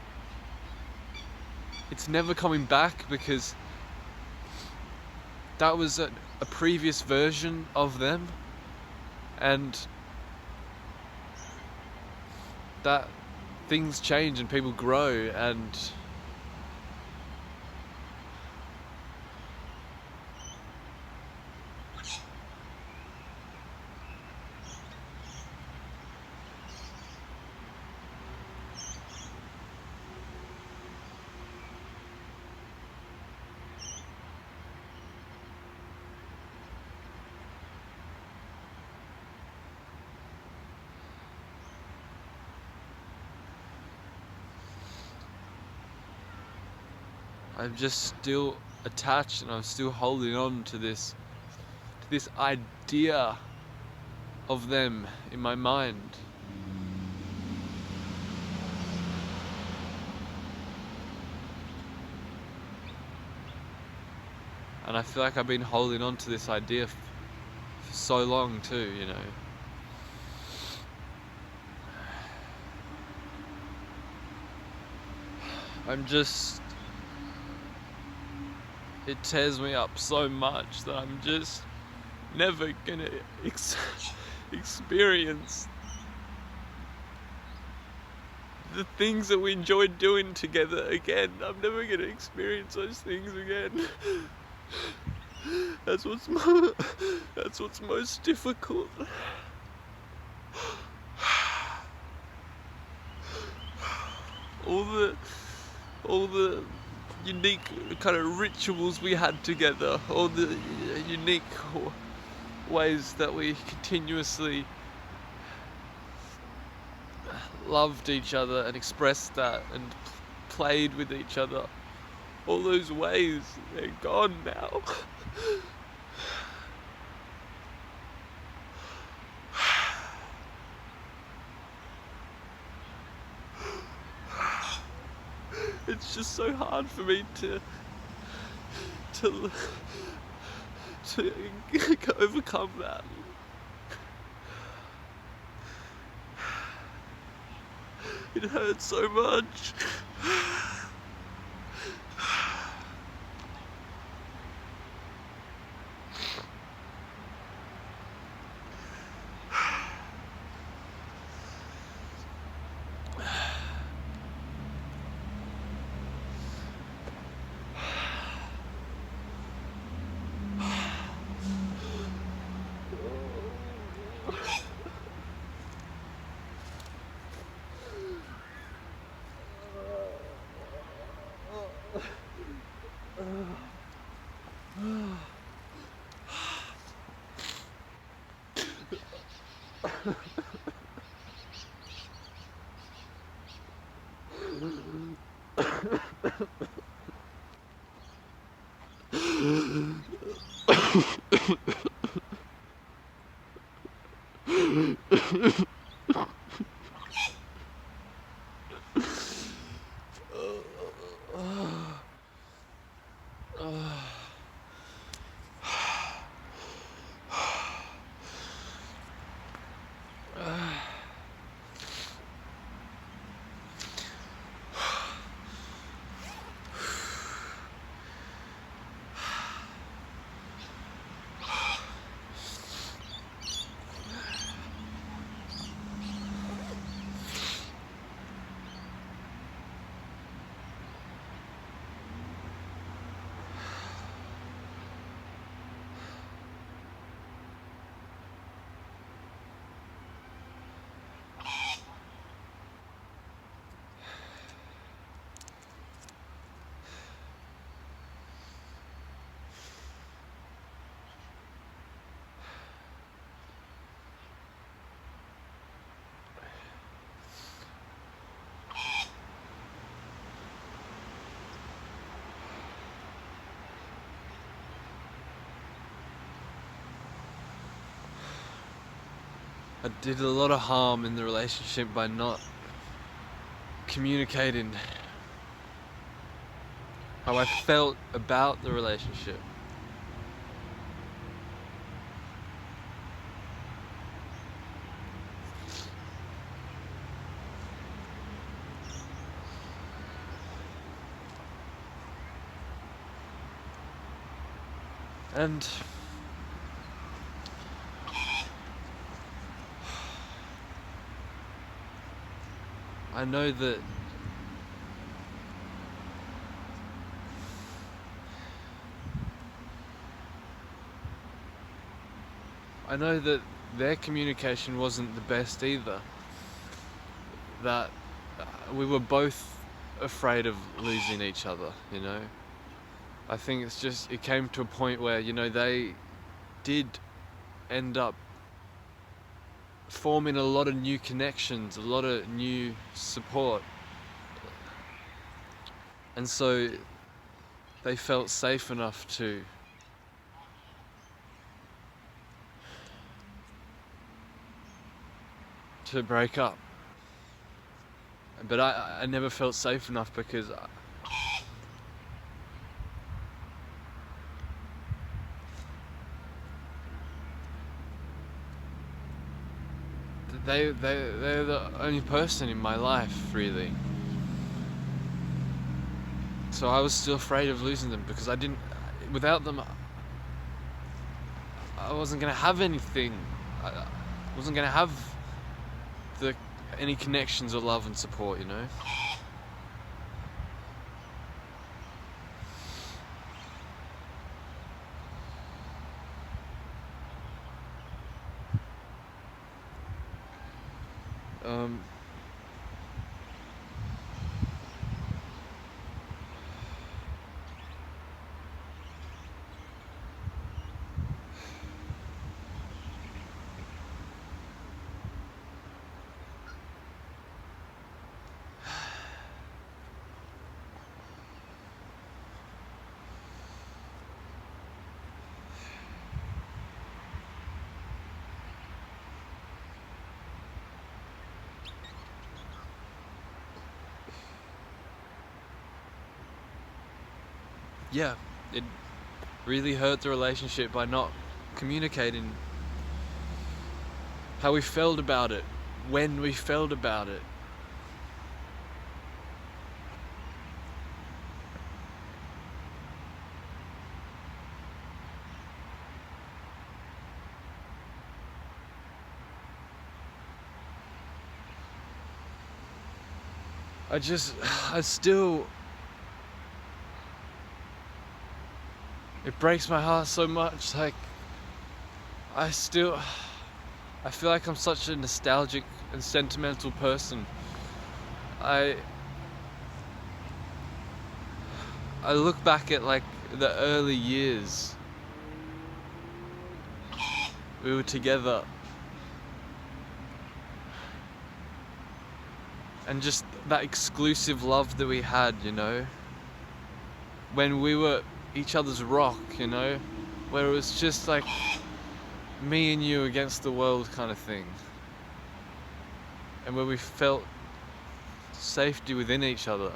it's never coming back, because that was a previous version of them, and that things change and people grow, and I'm just still attached, and I'm still holding on to this idea of them in my mind. And I feel like I've been holding on to this idea for so long too, you know. It tears me up so much that I'm just never gonna experience the things that we enjoyed doing together again. I'm never gonna experience those things again. That's what's most difficult. All the unique kind of rituals we had together, all the unique ways that we continuously loved each other and expressed that and played with each other. All those ways, they're gone now. It's just so hard for me to overcome that. It hurts so much. I did a lot of harm in the relationship by not communicating how I felt about the relationship. And I know that their communication wasn't the best either. That we were both afraid of losing each other, you know. I think it came to a point where, you know, they did end up forming a lot of new connections, a lot of new support. And so they felt safe enough to break up. But I never felt safe enough because they're the only person in my life, really. So I was still afraid of losing them because without them, I wasn't going to have anything. I wasn't going to have any connections or love and support, you know. Yeah, it really hurt the relationship by not communicating how we felt about it, when we felt about it. It breaks my heart so much. Like, I feel like I'm such a nostalgic and sentimental person. I look back at like the early years we were together, and just that exclusive love that we had, you know, when we were each other's rock, you know, where it was just like me and you against the world kind of thing, and where we felt safety within each other.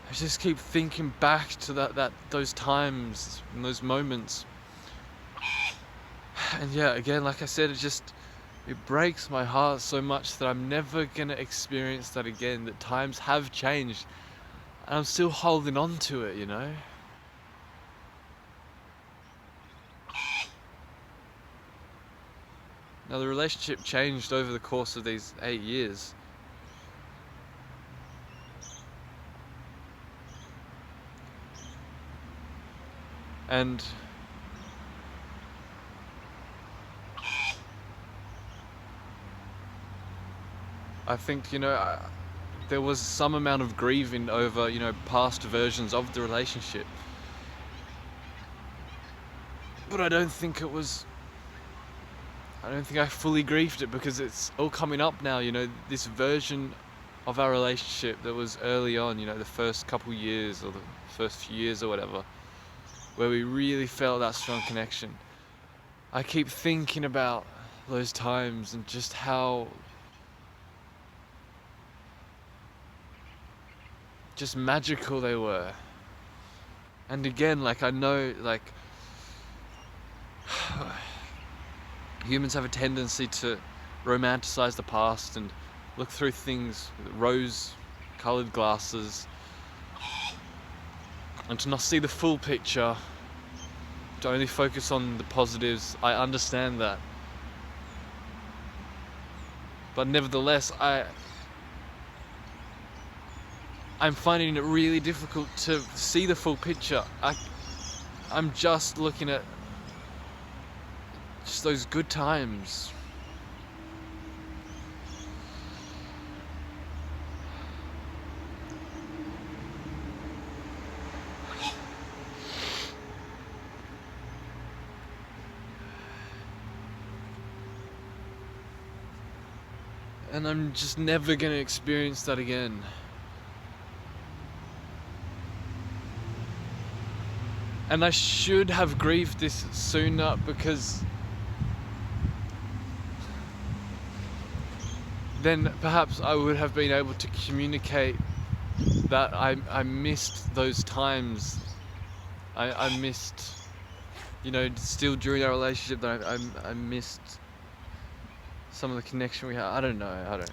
I just keep thinking back to those times and those moments, and yeah, again, like I said, it breaks my heart so much that I'm never gonna experience that again. That times have changed, and I'm still holding on to it, you know. Now, the relationship changed over the course of these 8 years. And I think, you know, there was some amount of grieving over, you know, past versions of the relationship. But I don't think I fully grieved it, because it's all coming up now, you know, this version of our relationship that was early on, you know, the first couple years or the first few years or whatever, where we really felt that strong connection. I keep thinking about those times and just how just magical they were. And again, like, I know, like, humans have a tendency to romanticize the past and look through things with rose-colored glasses, and to not see the full picture, to only focus on the positives. I understand that. But nevertheless, I'm finding it really difficult to see the full picture. I'm just looking at just those good times. And I'm just never gonna experience that again. And I should have grieved this sooner, because then perhaps I would have been able to communicate that I missed those times. I missed, still during our relationship, that I missed some of the connection we had. I don't know.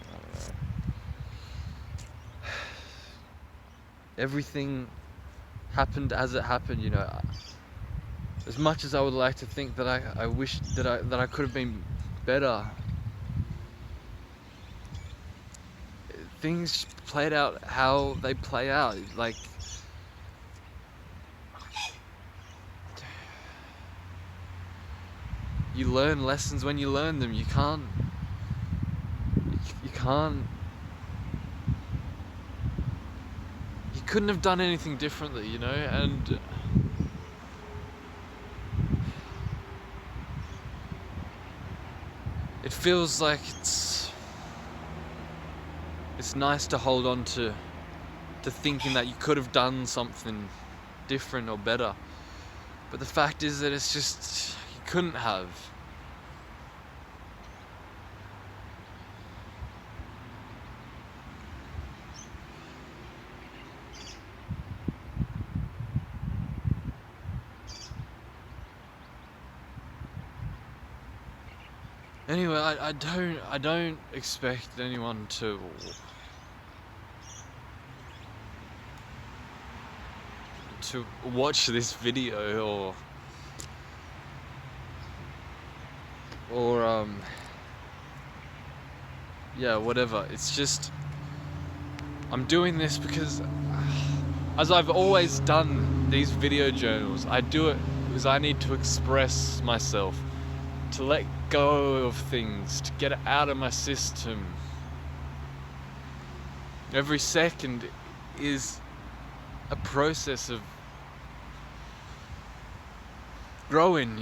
Everything happened as it happened, As much as I would like to think that I wish that I could have been better, things played out how they play out. Like, you learn lessons when you learn them. You can't you couldn't have done anything differently, and it feels like it's nice to hold on to thinking that you could have done something different or better, but the fact is that it's just, you couldn't have. Anyway, I don't expect anyone to watch this video or yeah, whatever. It's just, I'm doing this because, as I've always done these video journals, I do it because I need to express myself, to let go of things, to get it out of my system. Every second is a process of growing,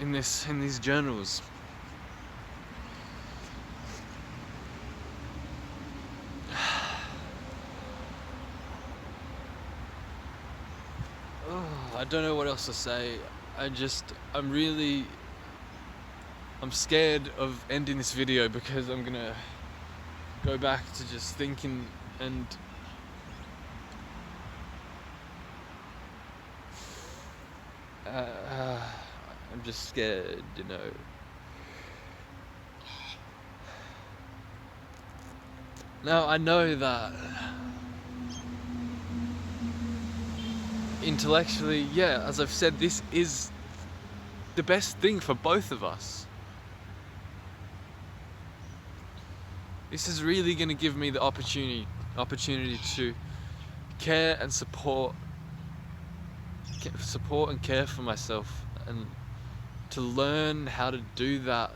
in these journals. I don't know what else to say. I'm scared of ending this video, because I'm gonna go back to just thinking, and I'm just scared, Now, I know that intellectually, yeah, as I've said, this is the best thing for both of us. This is really going to give me the opportunity to care and support and care for myself, and to learn how to do that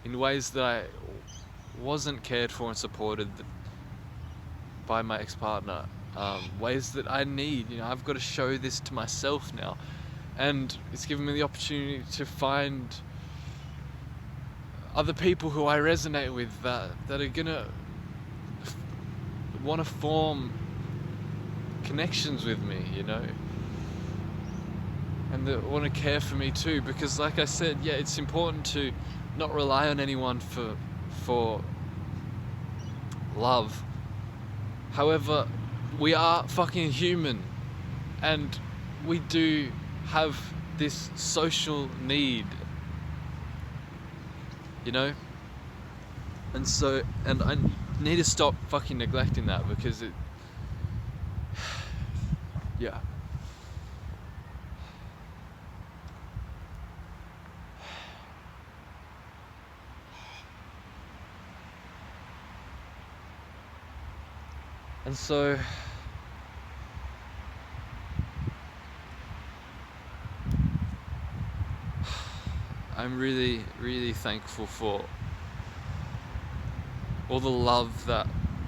in ways that I wasn't cared for and supported by my ex-partner. Ways that I need, I've got to show this to myself now, and it's given me the opportunity to find other people who I resonate with, that are gonna want to form connections with me, and that want to care for me too, because like I said, yeah, it's important to not rely on anyone for love. However, we are fucking human, and we do have this social need, and I need to stop fucking neglecting that, because yeah. And so I'm really, really thankful for all the love that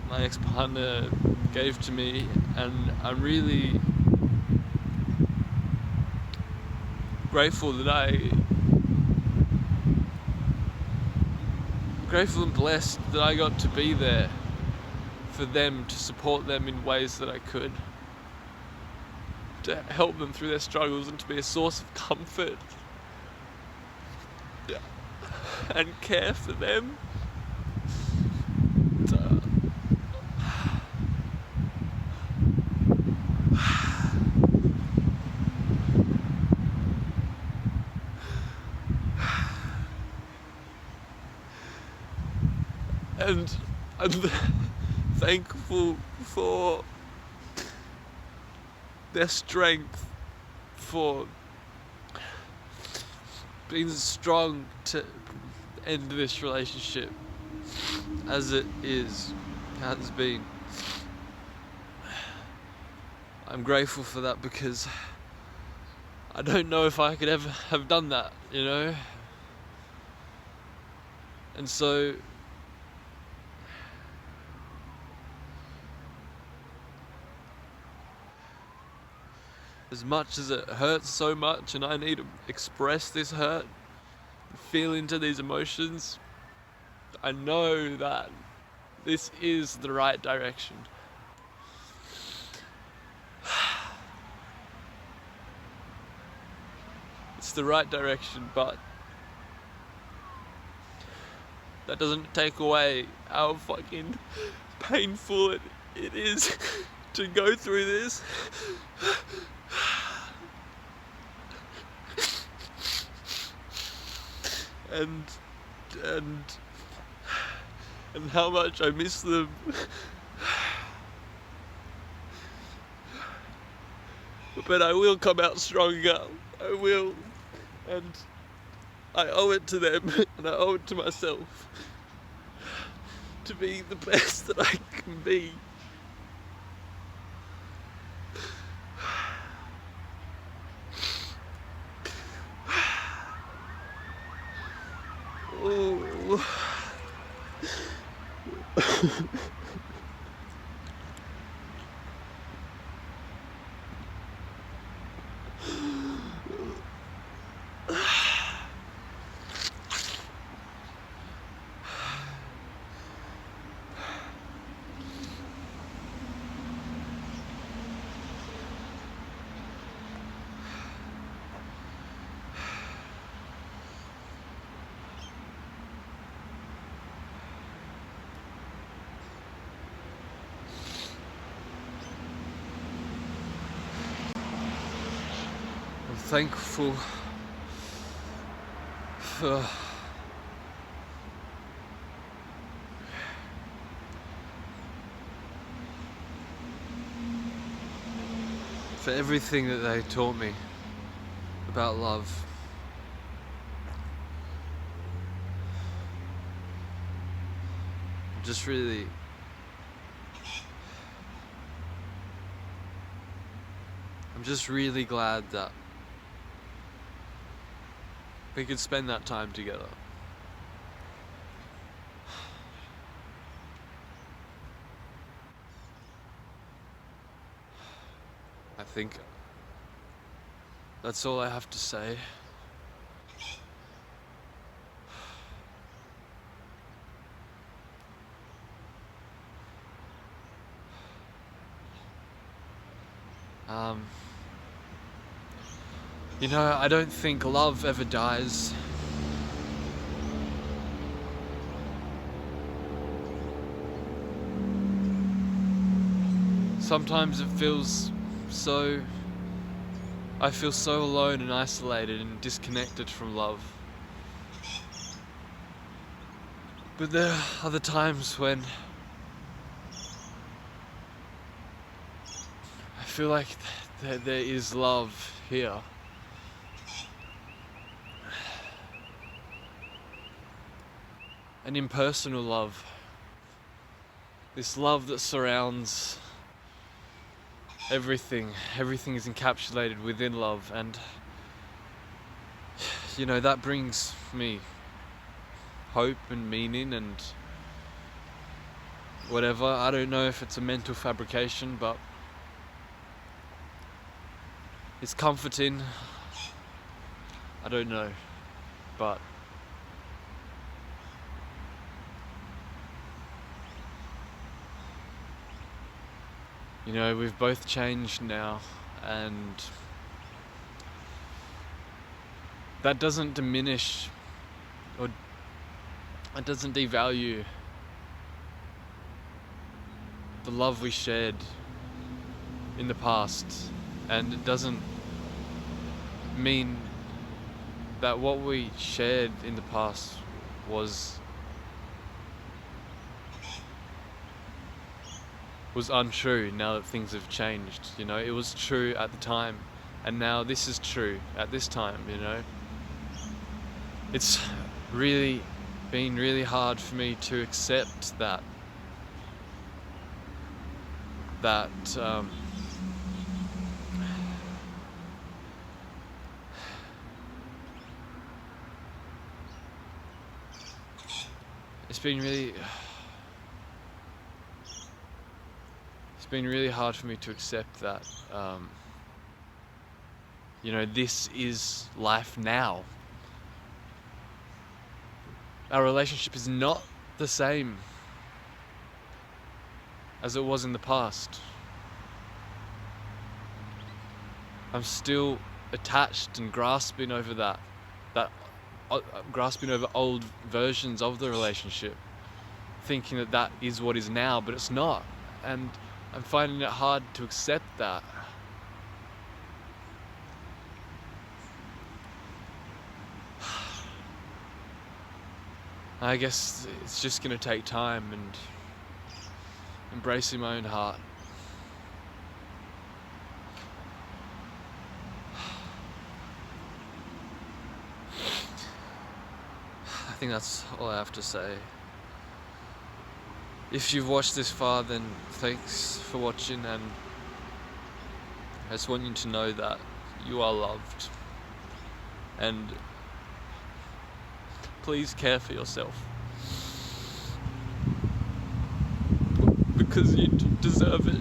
my ex-partner gave to me, and I'm really grateful and blessed that I got to be there for them, to support them in ways that I could, to help them through their struggles, and to be a source of comfort and care for them. And I'm thankful for their strength, for being strong to end this relationship as it has been. I'm grateful for that, because I don't know if I could ever have done that, you know? And so as much as it hurts so much, and I need to express this hurt, feel into these emotions, I know that this is the right direction. It's the right direction, but that doesn't take away how fucking painful it is to go through this. And how much I miss them. But I will come out stronger. I will. And I owe it to them, and I owe it to myself to be the best that I can be. Ooh. I'm thankful for everything that they taught me about love. I'm just really glad that we could spend that time together. I think that's all I have to say. You know, I don't think love ever dies. Sometimes it feels I feel so alone and isolated and disconnected from love. But there are other times when I feel like there is love here. An impersonal love. This love that surrounds everything. Everything is encapsulated within love, and that brings me hope and meaning and whatever. I don't know if it's a mental fabrication, but it's comforting. I don't know, but we've both changed now, and that doesn't diminish or it doesn't devalue the love we shared in the past, and it doesn't mean that what we shared in the past was untrue now that things have changed. It was true at the time, and now this is true at this time. It's really been really hard for me to accept that it's been really hard for me to accept that this is life now. Our relationship is not the same as it was in the past. I'm still attached and grasping over grasping over old versions of the relationship, thinking that is what is now, but it's not. And I'm finding it hard to accept that. I guess it's just going to take time and embracing my own heart. I think that's all I have to say. If you've watched this far, then thanks for watching, and I just want you to know that you are loved, and please care for yourself, because you deserve it.